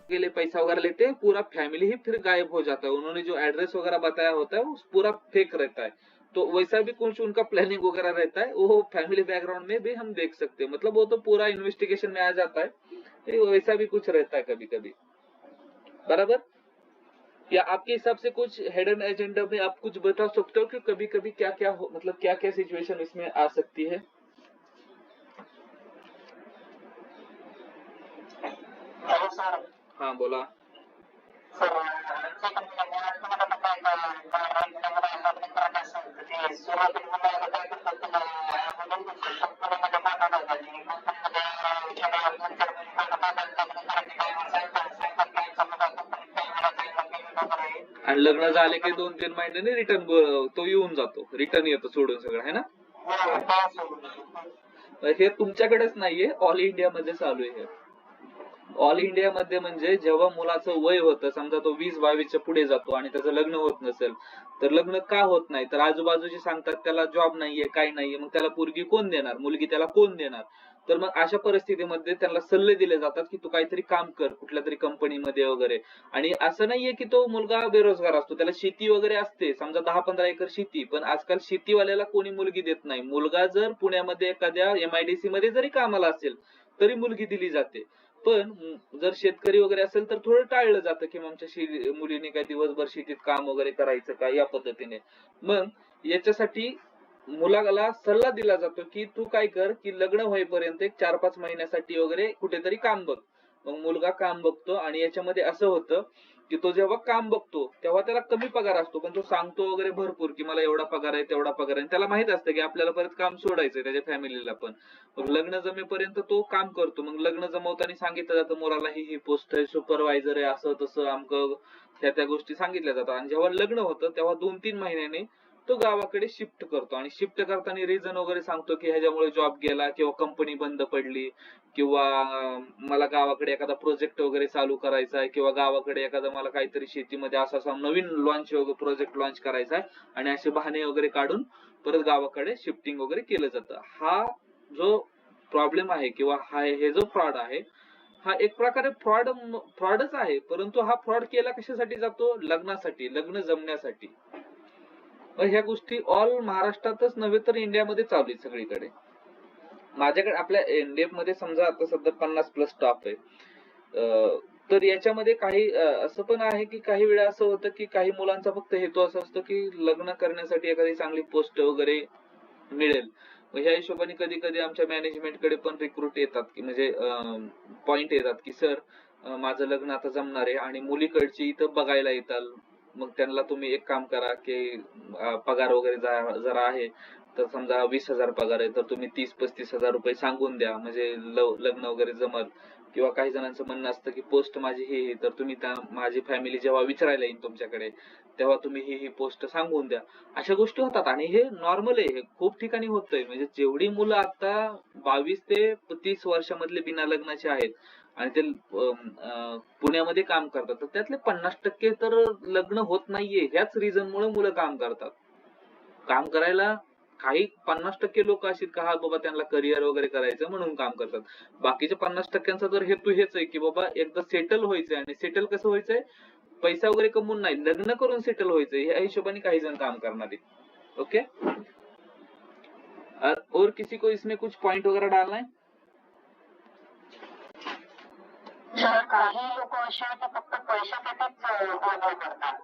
Speaker 1: के लिए पैसा वगैरह लेते हैं, पूरा फैमिली ही फिर गायब हो जाता है। उन्होंने जो एड्रेस वगैरह बताया होता है वो पूरा फेक रहता है। तो वैसा भी कुछ उनका प्लानिंग वगैरह रहता है, वो फैमिली बैकग्राउंड में भी हम देख सकते हैं। मतलब वो तो पूरा इन्वेस्टिगेशन में आ जाता है, वैसा भी कुछ रहता है कभी कभी, बराबर। या आपके हिसाब से कुछ हिडन एजेंडा में आप कुछ बता सकते हो कि कभी कभी क्या क्या मतलब क्या क्या सिचुएशन इसमें आ सकती है? हाँ बोला। आणि लग्न झाले की 2-3 महिन्याने रिटर्न तो येऊन जातो, रिटर्न येतो सोडून सगळं, है ना? हे तुमच्याकडेच नाहीये, ऑल इंडिया मध्ये चालू आहे. ऑल इंडिया मध्ये म्हणजे जेव्हा मुलाचं वय होतं, समजा तो 20-22च्या पुढे जातो आणि त्याचं लग्न होत नसेल, तर लग्न का होत नाही? तर आजूबाजूचे सांगतात त्याला जॉब नाहीये, काही नाहीये, मग त्याला पोरगी कोण देणार, मुलगी त्याला कोण देणार? तर मग अशा परिस्थितीमध्ये त्याला सल्ले दिले जातात की तू काहीतरी काम कर कुठल्या तरी कंपनीमध्ये वगैरे. आणि असं नाहीये की तो मुलगा बेरोजगार असतो, त्याला शेती वगैरे असते, समजा 10-15 एकर शेती, पण आजकाल शेतीवाल्याला कोणी मुलगी देत नाही. मुलगा जर पुण्यामध्ये एखाद्या MIDC मध्ये जरी कामाला असेल तरी मुलगी दिली जाते. पण जर शेतकरी वगैरे असेल तर थोडं टाळलं जातं की आमच्या मुलीने काय दिवसभर शेतीत काम वगैरे करायचं का, या पद्धतीने. मग याच्यासाठी मुलाला सल्ला दिला जातो की तू काय कर की लग्न होईपर्यंत एक 4-5 महिन्यासाठी वगैरे कुठेतरी काम बघ. मग मुलगा काम बघतो आणि याच्यामध्ये असं होतं की तो जेव्हा काम बघतो तेव्हा त्याला कमी पगार असतो, पण तो सांगतो वगैरे भरपूर की मला एवढा पगार आहे तेवढा पगार आहे. त्याला माहित असतं की आपल्याला परत काम सोडायचंय, त्याच्या फॅमिलीला पण. मग लग्न जमेपर्यंत तो काम करतो. मग लग्न जमवताना सांगितलं जातं मुलाला ही पोस्ट आहे, सुपरवायझर आहे, असं तसं अमकं, त्या गोष्टी सांगितल्या जातात. आणि जेव्हा लग्न होतं तेव्हा 2-3 महिन्याने तो गावाकडे शिफ्ट करतो. आणि शिफ्ट करताना रिझन वगैरे सांगतो की ह्याच्यामुळे जॉब गेला किंवा कंपनी बंद पडली किंवा मला गावाकडे एखादा प्रोजेक्ट वगैरे चालू करायचा आहे किंवा गावाकडे एखादा मला काहीतरी शेतीमध्ये असा नवीन प्रोजेक्ट लॉन्च करायचा आहे, आणि असे बहाणे वगैरे काढून परत गावाकडे शिफ्टिंग वगैरे केलं जातं. हा जो प्रॉब्लेम आहे किंवा हे जो फ्रॉड आहे, हा एक प्रकारे फ्रॉडच आहे. परंतु हा फ्रॉड केला कशासाठी जातो? लग्नासाठी, लग्न जमण्यासाठी. ह्या गोष्टी ऑल महाराष्ट्रातच नव्हे तर इंडियामध्ये चालू आहे सगळीकडे. माझ्याकडे आपल्या एनडीएफ मध्ये समजा आता सध्या 50+ स्टाफ आहे. तर याच्यामध्ये काही असं पण आहे की काही वेळा असं होतं की काही मुलांचा फक्त हेतू असा असतो की लग्न करण्यासाठी एखादी चांगली पोस्ट वगैरे मिळेल. ह्या हिशोबाने कधी कधी आमच्या मॅनेजमेंटकडे पण रिक्रूट येतात की म्हणजे पॉइंट येतात की सर माझं लग्न आता जमणार आहे आणि मुलीकडची इथं बघायला येतात. मग त्यांना तुम्ही एक काम करा की पगार वगैरे जरा आहे, तर समजा 20,000 पगार आहे, तर तुम्ही 30-35 हजार रुपये सांगून द्या म्हणजे लग्न वगैरे जमल. किंवा काही जणांचं म्हणणं असतं की पोस्ट माझी ही, तर तुम्ही माझी फॅमिली जेव्हा विचारायला येईल तुमच्याकडे तेव्हा तुम्ही ही पोस्ट सांगून द्या. अशा गोष्टी होतात आणि हे नॉर्मल आहे, हे खूप ठिकाणी होतंय. म्हणजे जेवढी मुलं आता 22 ते 30 वर्षामधले बिना लग्नाचे आहेत आणि ते पुण्यामध्ये काम करतात, तर त्यातले 50% तर लग्न होत नाहीये. ह्याच रिझन मुळे मुलं काम करतात. काम करायला काही 50% लोक अशीत का हा बाबा त्यांना करिअर वगैरे करायचं म्हणून काम करतात. बाकीच्या 50%चा तर हेतू हेच आहे की बाबा एकदा सेटल व्हायचंय. आणि सेटल कसं व्हायचंय? पैसा वगैरे कमवून नाही, लग्न करून सेटल व्हायचंय. ह्या हिशोबाने काही जण काम करणार आहेत. ओके. और किसी को इसमें कुछ पॉइंट वगैरह डालना है? काही लोक असे आहेत फक्त पैशासाठीच गोंधळ करतात.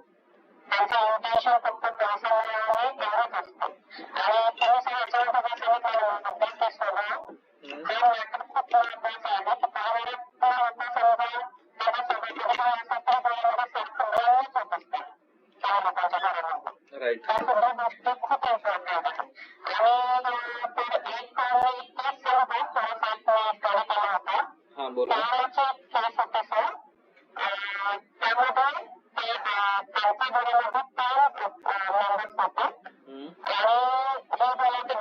Speaker 1: त्यांचं इंटेन्शन फक्त पैसा मिळवणे एवढंच असतं. आणि तुम्ही याच्यावर तुम्ही सांगितलं ते स्वभाव जे नाटक खूप महत्वाचं आहे की काही वेळेस होतं समजा त्याच्यासोबत यासाठी डोळ्यामध्ये सगळ्यांनाच होत असतात काही लोकांच्या घरामध्ये. राईट. त्या सगळ्या गोष्टी खूप इम्पॉर्टंट आहेत. आणि तर एक मी तेच सांगतो थोडासा एक स्टडी केला होता. हा बोला. त्याची केस होते सर. त्यामध्ये त्यांच्या घरामध्ये 3 मेंबर्स होते. आणि हे बोलायचे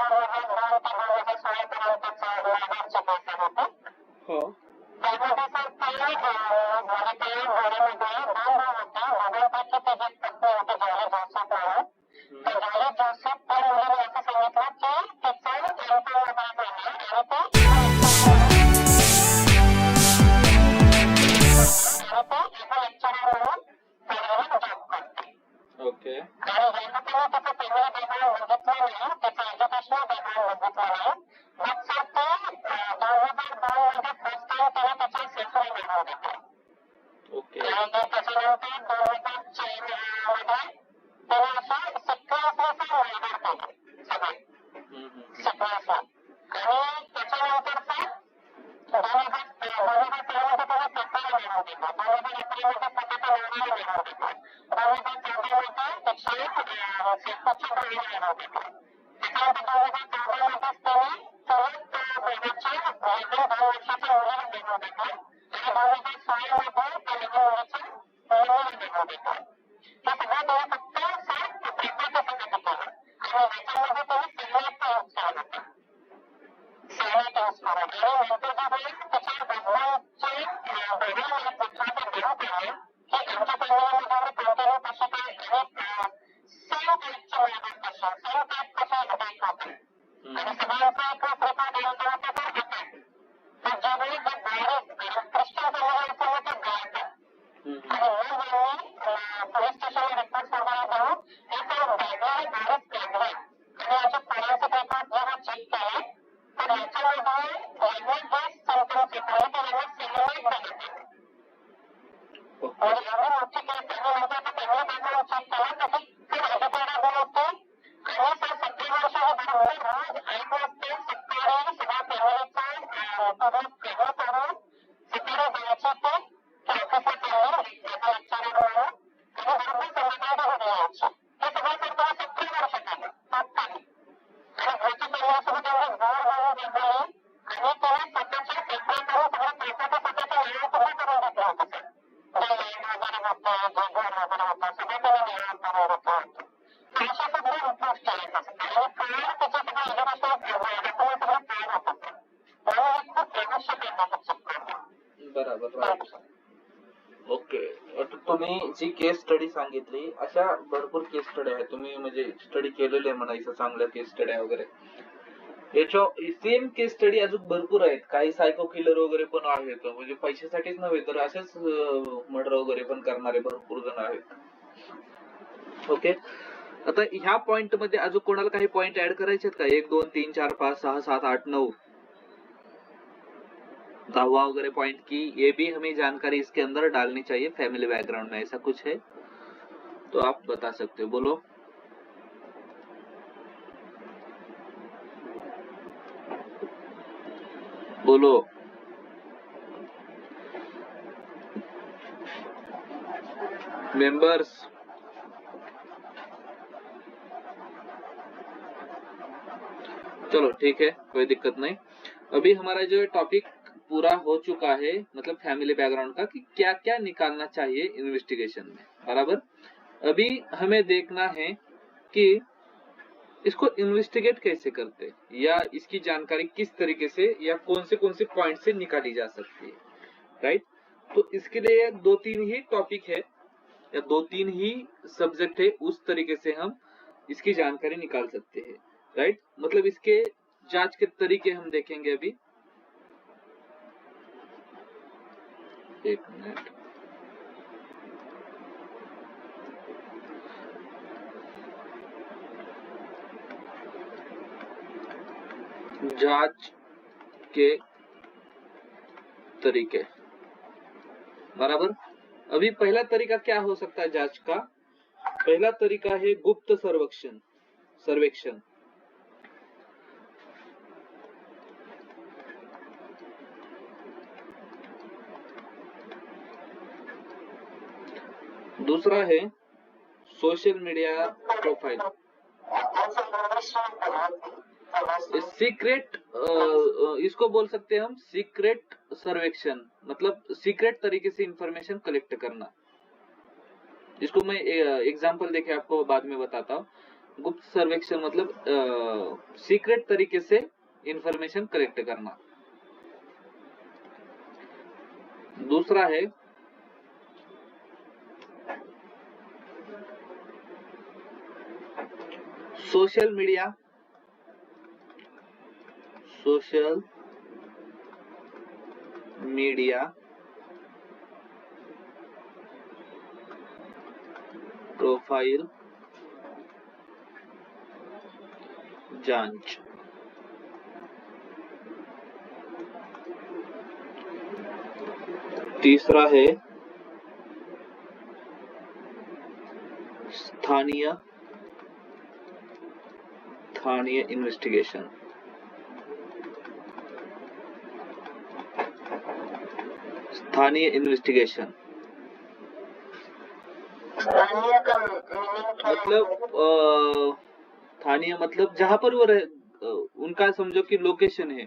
Speaker 1: ओके बराबर राईट ओके आता तुम्ही जी केस स्टडी सांगितली अशा भरपूर केस स्टडी आहेत तुम्ही म्हणजे स्टडी केलेले म्हणायचं चांगल्या केस स्टडी वगैरे याच्या सेम केस स्टडी अजून भरपूर आहेत काही सायको किलर वगैरे पण आहेत म्हणजे पैशासाठीच नव्हे तर असेच मर्डर वगैरे पण करणारे भरपूर जण आहेत ओके आता ह्या पॉइंट मध्ये अजून कोणाला काही पॉइंट ऍड करायचे आहेत का 1 2 3 4 5 6 7 8 9 10वां वगैरह पॉइंट की ये भी हमें जानकारी इसके अंदर डालनी चाहिए फैमिली बैकग्राउंड में ऐसा कुछ है तो आप बता सकते हो बोलो बोलो मेंबर्स चलो ठीक है कोई दिक्कत नहीं अभी हमारा जो टॉपिक पूरा हो चुका है मतलब फैमिली बैकग्राउंड का कि क्या क्या निकालना चाहिए इन्वेस्टिगेशन में बराबर अभी हमें देखना है कि इसको इन्वेस्टिगेट कैसे करते हैं या इसकी जानकारी किस तरीके से या कौन से पॉइंट से निकाली जा सकती है राइट तो इसके लिए 2-3 ही टॉपिक है या 2-3 ही सब्जेक्ट है उस तरीके से हम इसकी जानकारी निकाल सकते हैं राइट मतलब इसके जांच के तरीके हम देखेंगे अभी एक मिनट जांच के तरीके बराबर अभी पहला तरीका क्या हो सकता है जांच का पहला तरीका है गुप्त सर्वेक्षण दूसरा है सोशल मीडिया प्रोफाइल सीक्रेट इसको बोल सकते हैं हम सीक्रेट सर्वेक्षण मतलब सीक्रेट तरीके से इंफॉर्मेशन कलेक्ट करना इसको मैं एग्जांपल देके आपको बाद में बताता हूँ गुप्त सर्वेक्षण मतलब सीक्रेट तरीके से इंफॉर्मेशन कलेक्ट करना दूसरा है सोशल मीडिया प्रोफाइल जांच तीसरा है स्थानीय इन्वेस्टिगेशन। स्थानीय इन्वेस्टिगेशन मतलब स्थानीय मतलब जहां पर वो उनका समझो कि लोकेशन है,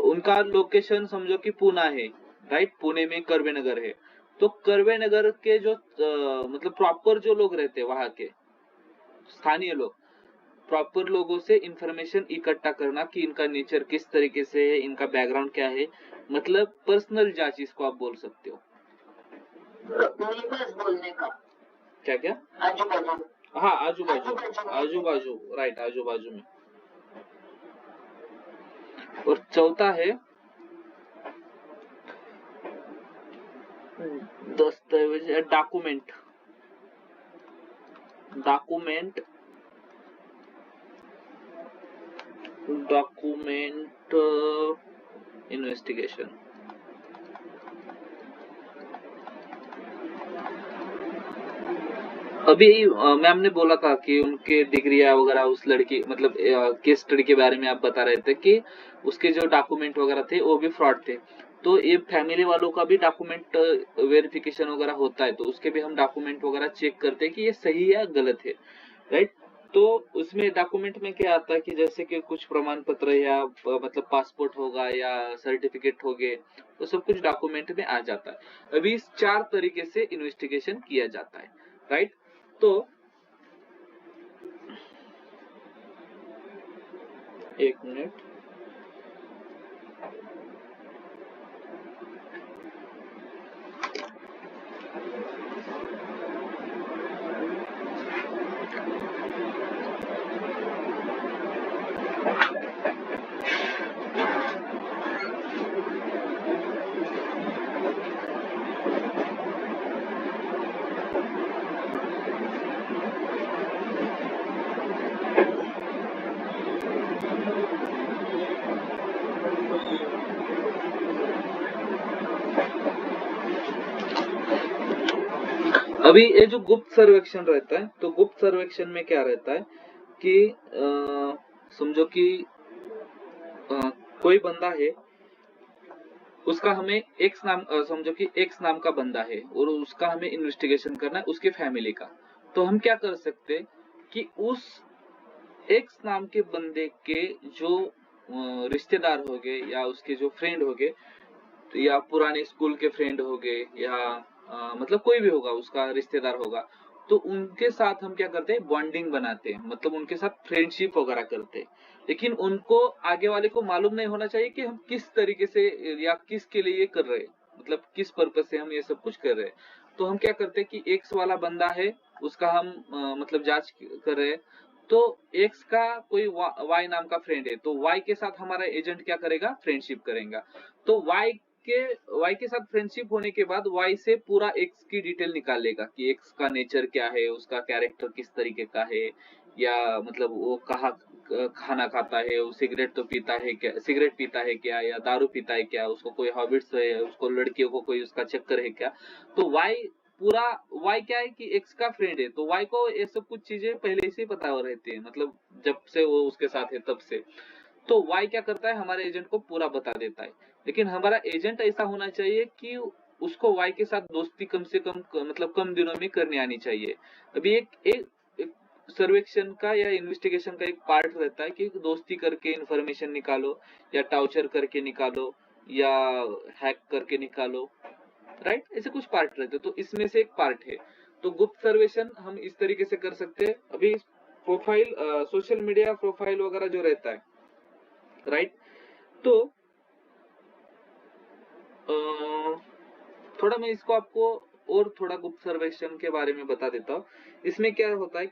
Speaker 1: उनका लोकेशन समझो कि पूना है, राइट। पुणे में कर्वे नगर है, तो कर्वे नगर के जो मतलब प्रॉपर जो लोग रहते हैं वहां के स्थानीय लोग, प्रॉपर लोगों से इंफॉर्मेशन इकट्ठा करना कि इनका नेचर किस तरीके से है, इनका बैकग्राउंड क्या है, मतलब पर्सनल जांच इसको आप बोल सकते हो। बोलने का क्या क्या आजू बाजू, हाँ आजू बाजू राइट, आजू बाजू में। और चौथा है दस्तावेज, डॉक्यूमेंट इन्वेस्टिगेशन। अभी मैम ने बोला था कि उनके डिग्रियां वगैरह उस लड़की मतलब केस स्टडी के बारे में आप बता रहे थे कि उसके जो डॉक्यूमेंट वगैरह थे वो भी फ्रॉड थे। तो ये फैमिली वालों का भी डॉक्यूमेंट वेरिफिकेशन वगैरह होता है, तो उसके भी हम डॉक्यूमेंट वगैरह चेक करते हैं कि ये सही है गलत है, राइट। तो उसमें डॉक्यूमेंट में क्या आता है कि जैसे कि कुछ प्रमाण पत्र या मतलब पासपोर्ट होगा या सर्टिफिकेट हो गए, तो सब कुछ डॉक्यूमेंट में आ जाता है। अभी इस 4 तरीके से इन्वेस्टिगेशन किया जाता है, राइट। तो एक मिनट, अभी ये जो गुप्त सर्वेक्षण रहता है, तो गुप्त सर्वेक्षण में क्या रहता है कि समझो कि कोई बंदा है, उसका हमें एक्स नाम समझो कि एक्स नाम का बंदा है और उसका हमें इन्वेस्टिगेशन करना है, उसके फैमिली का। तो हम क्या कर सकते हैं कि उस एक्स नाम के बंदे के जो रिश्तेदार हो गए या उसके जो फ्रेंड हो गए, तो या पुराने स्कूल के फ्रेंड हो गए या मतलब कोई भी होगा उसका रिश्तेदार होगा, तो उनके साथ हम क्या करते हैं, बॉन्डिंग बनाते हैं, मतलब उनके साथ फ्रेंडशिप वगैरह करते हैं। लेकिन उनको आगे वाले को मालूम नहीं होना चाहिए कि हम किस तरीके से या किसके लिए ये कर रहे हैं, मतलब किस पर्पज से हम ये सब कुछ कर रहे हैं। तो हम क्या करते हैं कि एक्स वाला बंदा है, उसका हम मतलब जांच कर रहे हैं, तो एक्स का कोई वाई नाम का फ्रेंड है, तो वाई के साथ हमारा एजेंट क्या करेगा, फ्रेंडशिप करेगा। तो वाई के साथ फ्रेंडशिप होने के बाद वाई से पूरा एक्स की डिटेल निकाल लेगा कि एक्स का नेचर क्या है, उसका कैरेक्टर किस तरीके का है, या मतलब वो कहाँ खाना खाता है, वो सिगरेट तो पीता है क्या, सिगरेट पीता है क्या, या दारू पीता है क्या, उसको कोई हॉबिट्स है, उसको लड़कियों को कोई उसका चक्कर है क्या। तो वाई क्या है कि एक्स का फ्रेंड है, तो वाई को ये सब कुछ चीजें पहले से पता हो रहती है, मतलब जब से वो उसके साथ है तब से। तो वाई क्या करता है, हमारे एजेंट को पूरा बता देता है। लेकिन हमारा एजेंट ऐसा होना चाहिए कि उसको वाई के साथ दोस्ती कम से कम मतलब कम दिनों में करनी आनी चाहिए। अभी एक सर्वेक्षण का या इन्वेस्टिगेशन का एक पार्ट रहता है कि दोस्ती करके इंफॉर्मेशन निकालो, या टाउचर करके निकालो, या हैक करके निकालो, राइट। ऐसे कुछ पार्ट रहते हैं, तो इसमें से एक पार्ट है। तो गुप्त सर्वेक्षण हम इस तरीके से कर सकते हैं। अभी प्रोफाइल सोशल मीडिया प्रोफाइल वगैरह जो रहता है, राइट। तो थोड़ा मैं इसको आपको और थोड़ा गुप्त सर्वेक्षण के बारे में बता देता हूँ। इसमें क्या होता है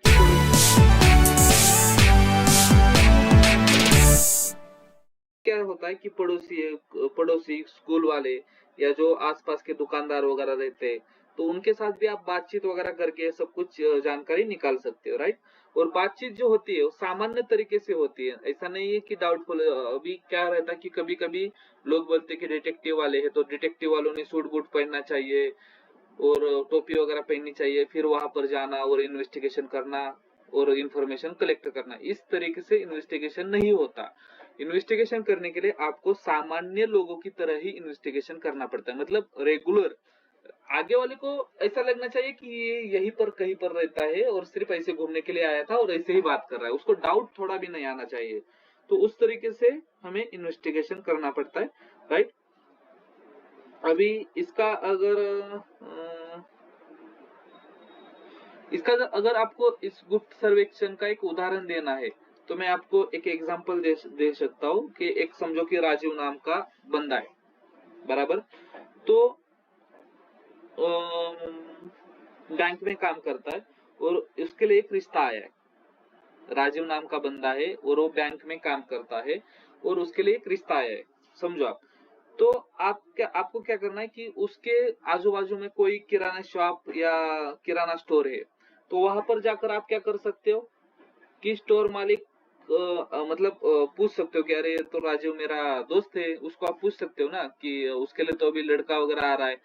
Speaker 1: कि पड़ोसी स्कूल वाले या जो आसपास के दुकानदार वगैरह रहते हैं, तो उनके साथ भी आप बातचीत वगैरह करके सब कुछ जानकारी निकाल सकते हो, राइट। और बातचीत जो होती है वो सामान्य तरीके से होती है, ऐसा नहीं है कि डाउटफुल। अभी क्या रहता है कि कभी कभी लोग बोलते हैं कि डिटेक्टिव वाले हैं, तो डिटेक्टिव वालों ने सूट बूट पहनना चाहिए और टोपी वगैरह पहननी चाहिए, फिर वहां पर जाना और इन्वेस्टिगेशन करना और इंफॉर्मेशन कलेक्ट करना। इस तरीके से इन्वेस्टिगेशन नहीं होता। इन्वेस्टिगेशन करने के लिए आपको सामान्य लोगों की तरह ही इन्वेस्टिगेशन करना पड़ता है, मतलब रेगुलर। आगे वाले को ऐसा लगना चाहिए कि ये यहीं पर कहीं पर रहता है और सिर्फ ऐसे घूमने के लिए आया था और ऐसे ही बात कर रहा है, उसको डाउट थोड़ा भी नहीं आना चाहिए। तो उस तरीके से हमें इन्वेस्टिगेशन करना पड़ता है, राइट। अभी इसका अगर आपको इस गुप्त सर्वेक्षण का एक उदाहरण देना है तो मैं आपको एक एग्जांपल दे सकता हूँ कि एक समझो कि राजीव नाम का बंदा है, बराबर। तो बैंक में काम करता है और उसके लिए एक रिश्ता आया है। राजीव नाम का बंदा है और वो बैंक में काम करता है और उसके लिए एक रिश्ता आया है, समझो आप। तो आपको क्या करना है कि उसके आजू बाजू में कोई किराना शॉप या किराना स्टोर है, तो वहां पर जाकर आप क्या कर सकते हो कि स्टोर मालिक मतलब पूछ सकते हो कि अरे तो राजीव मेरा दोस्त है, उसको आप पूछ सकते हो ना कि उसके लिए तो अभी लड़का वगैरह आ रहा है,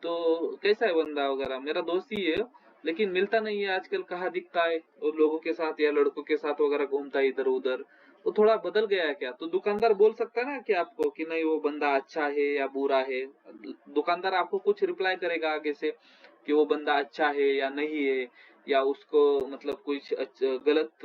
Speaker 1: तो कैसा है बंदा वगैरह, मेरा दोस्त ही है लेकिन मिलता नहीं है आजकल, कहाँ दिखता है और लोगों के साथ या लड़कों के साथ वगैरह घूमता है इधर उधर, वो थोड़ा बदल गया है क्या। तो दुकानदार बोल सकता है ना कि आपको कि नहीं वो बंदा अच्छा है या बुरा है। दुकानदार आपको कुछ रिप्लाई करेगा आगे से कि वो बंदा अच्छा है या नहीं है, या उसको मतलब कुछ गलत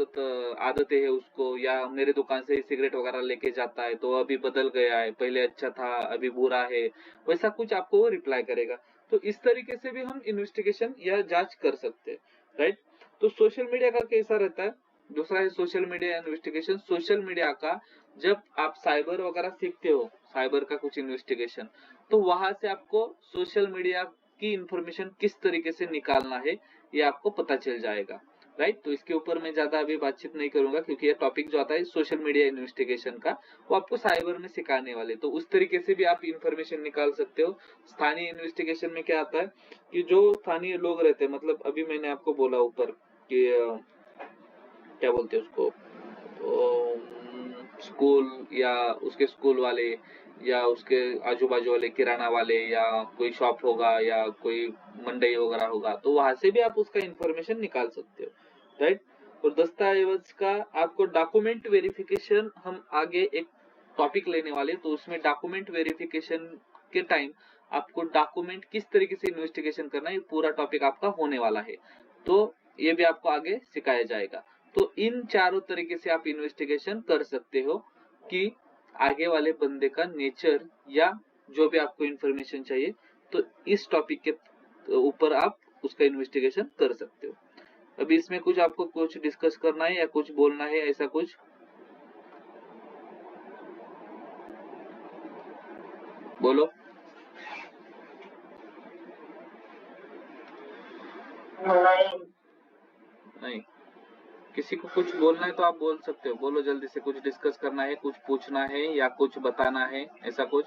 Speaker 1: आदतें है उसको, या मेरे दुकान से सिगरेट वगैरह लेके जाता है तो अभी बदल गया है, पहले अच्छा था अभी बुरा है, वैसा कुछ आपको रिप्लाई करेगा। तो इस तरीके से भी हम इन्वेस्टिगेशन या जांच कर सकते हैं, राइट। तो सोशल मीडिया का कैसा रहता है, दूसरा है social media investigation. Social media का जब आप साइबर वगैरह सीखते हो, साइबर का कुछ इन्वेस्टिगेशन, तो वहां से आपको सोशल मीडिया की इंफॉर्मेशन किस तरीके से निकालना है ये आपको पता चल जाएगा, राइट। तो इसके ऊपर मैं ज्यादा अभी बातचीत नहीं करूंगा क्योंकि ये टॉपिक जो आता है सोशल मीडिया इन्वेस्टिगेशन का वो आपको साइबर में सिखाने वाले, तो उस तरीके से भी आप इंफॉर्मेशन निकाल सकते हो। स्थानीय इन्वेस्टिगेशन में क्या आता है कि जो स्थानीय लोग रहते हैं, मतलब अभी मैंने आपको बोला ऊपर कि क्या बोलते हैं उसको, स्कूल या उसके स्कूल वाले या उसके आजू बाजू वाले किराना वाले या कोई शॉप होगा या कोई मंडी वगैरह होगा, तो वहां से भी आप उसका इंफॉर्मेशन निकाल सकते हो, राइट। और दस्तावेज का आपको डॉक्यूमेंट वेरिफिकेशन, हम आगे एक टॉपिक लेने वाले, तो उसमें डॉक्यूमेंट वेरिफिकेशन के टाइम आपको डॉक्यूमेंट किस तरीके से इन्वेस्टिगेशन करना है ये पूरा टॉपिक आपका होने वाला है, तो ये भी आपको आगे सिखाया जाएगा। तो इन चारों तरीके से आप इन्वेस्टिगेशन कर सकते हो कि आगे वाले बंदे का नेचर या जो भी आपको इन्फॉर्मेशन चाहिए, तो इस टॉपिक के ऊपर आप उसका इन्वेस्टिगेशन कर सकते हो। अभी इसमें कुछ आपको कुछ डिस्कस करना है या कुछ बोलना है, ऐसा कुछ बोलो। नहीं, किसी को कुछ बोलना है तो आप बोल सकते हो, बोलो जल्दी से। कुछ डिस्कस करना है, कुछ पूछना है या कुछ बताना है, ऐसा कुछ।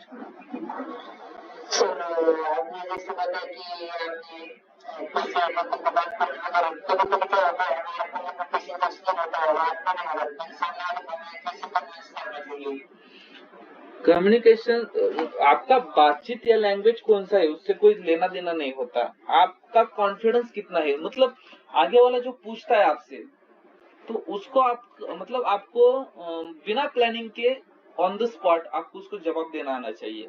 Speaker 1: कम्युनिकेशन आपका बातचीत या लैंग्वेज कौन सा है उससे कोई लेना देना नहीं होता, आपका कॉन्फिडेंस कितना है, मतलब आगे वाला जो पूछता है आपसे तो उसको आप मतलब आपको बिना प्लानिंग के ऑन द स्पॉट आपको उसको जवाब देना आना चाहिए।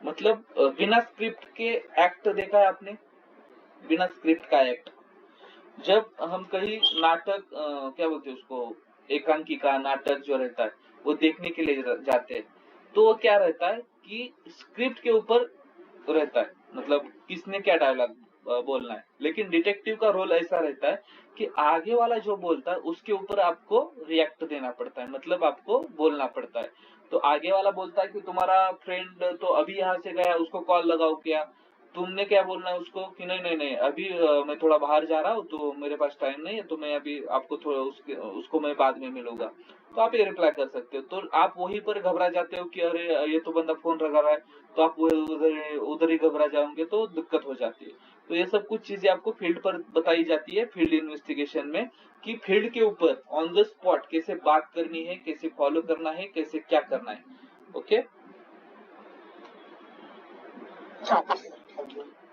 Speaker 1: मतलब बिना स्क्रिप्ट के एक्ट देखा है आपने, बिना स्क्रिप्ट का एक्ट। जब हम कहीं नाटक क्या बोलते हैं उसको, एकांकिका नाटक जो रहता है वो देखने के लिए जाते हैं, तो वो क्या रहता है कि स्क्रिप्ट के ऊपर रहता है, मतलब किसने क्या डायलॉग बोलना है। लेकिन डिटेक्टिव का रोल ऐसा रहता है कि आगे वाला जो बोलता है उसके ऊपर आपको रिएक्ट देना पड़ता है, मतलब आपको बोलना पड़ता है। तो आगे वाला बोलता है कि तुम्हारा फ्रेंड तो अभी यहाँ से गया, उसको कॉल लगाओ क्या, तुमने क्या बोलना है उसको कि नहीं नहीं नहीं अभी मैं थोड़ा बाहर जा रहा हूँ तो मेरे पास टाइम नहीं है, तो मैं अभी आपको थोड़ा उसको मैं बाद में मिलूंगा, तो आप ये रिप्लाई कर सकते हो। तो आप वहीं पर घबरा जाते हो कि अरे ये तो बंदा फोन लगा रहा है, तो आप उधर उधर ही घबरा जाओगे तो दिक्कत हो जाती है। तो ये सब कुछ चीजें आपको फील्ड पर बताई जाती है फील्ड इन्वेस्टिगेशन में, कि फील्ड के ऊपर ऑन द स्पॉट कैसे बात करनी है, कैसे फॉलो करना है, कैसे क्या करना है। ओके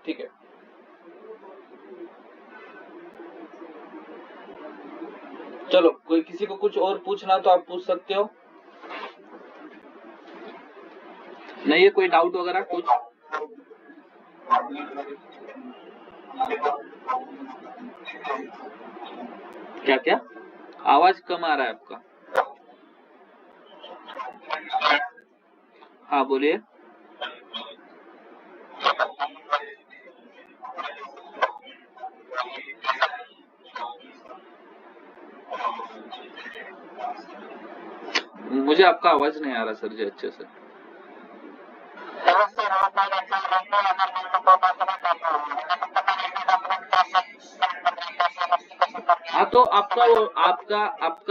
Speaker 1: ठीक है। चलो कोई किसी को कुछ और पूछना तो आप पूछ सकते हो। नहीं है कोई डाउट वगैरह कुछ? क्या क्या आवाज कम आ रहा है आपका? हाँ बोलिए। मुझे आपका आवाज नहीं आ रहा सर जी अच्छे से। हाँ तो आपका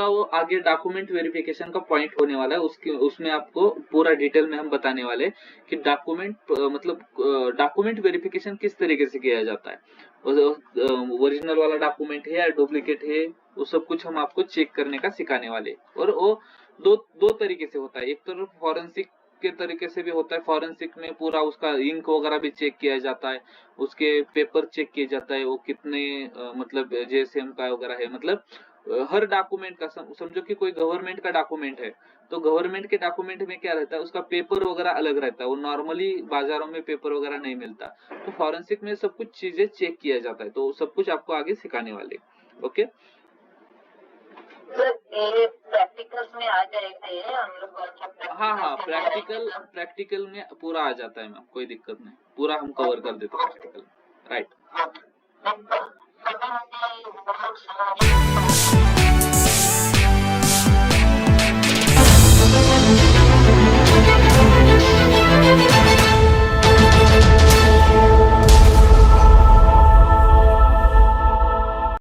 Speaker 1: वो आगे डॉक्यूमेंट वेरिफिकेशन का पॉइंट होने वाला है, उसमें आपको पूरा डिटेल में हम बताने वाले कि डॉक्यूमेंट मतलब डॉक्यूमेंट वेरिफिकेशन किस तरीके से किया जाता है, ओरिजिनल वाला डॉक्यूमेंट है या डुप्लीकेट है, वो सब कुछ हम आपको चेक करने का सिखाने वाले। और वो दो तरीके से होता है, एक तो फॉरेंसिक के तरीके से भी होता है, फॉरेंसिक में पूरा उसका इंक वगैरह भी चेक किया जाता है, उसके पेपर चेक किया जाता है, वो कितने मतलब जेएसएम का वगैरह है, मतलब हर डॉक्यूमेंट का समझो कि कोई गवर्नमेंट का डॉक्यूमेंट है, तो गवर्नमेंट के डॉक्यूमेंट में क्या रहता है, उसका पेपर वगैरह अलग रहता है, वो नॉर्मली बाजारों में पेपर वगैरह नहीं मिलता। तो फॉरेंसिक में सब कुछ चीजें चेक किया जाता है, तो सब कुछ आपको आगे सिखाने वाले। ओके
Speaker 2: ये प्रैक्टिकल्स में आ जाएगा ये हम लोग?
Speaker 1: हाँ प्रैक्टिकल में पूरा आ जाता है मैम, कोई दिक्कत नहीं, पूरा हम कवर कर देते हैं प्रैक्टिकल। राइट।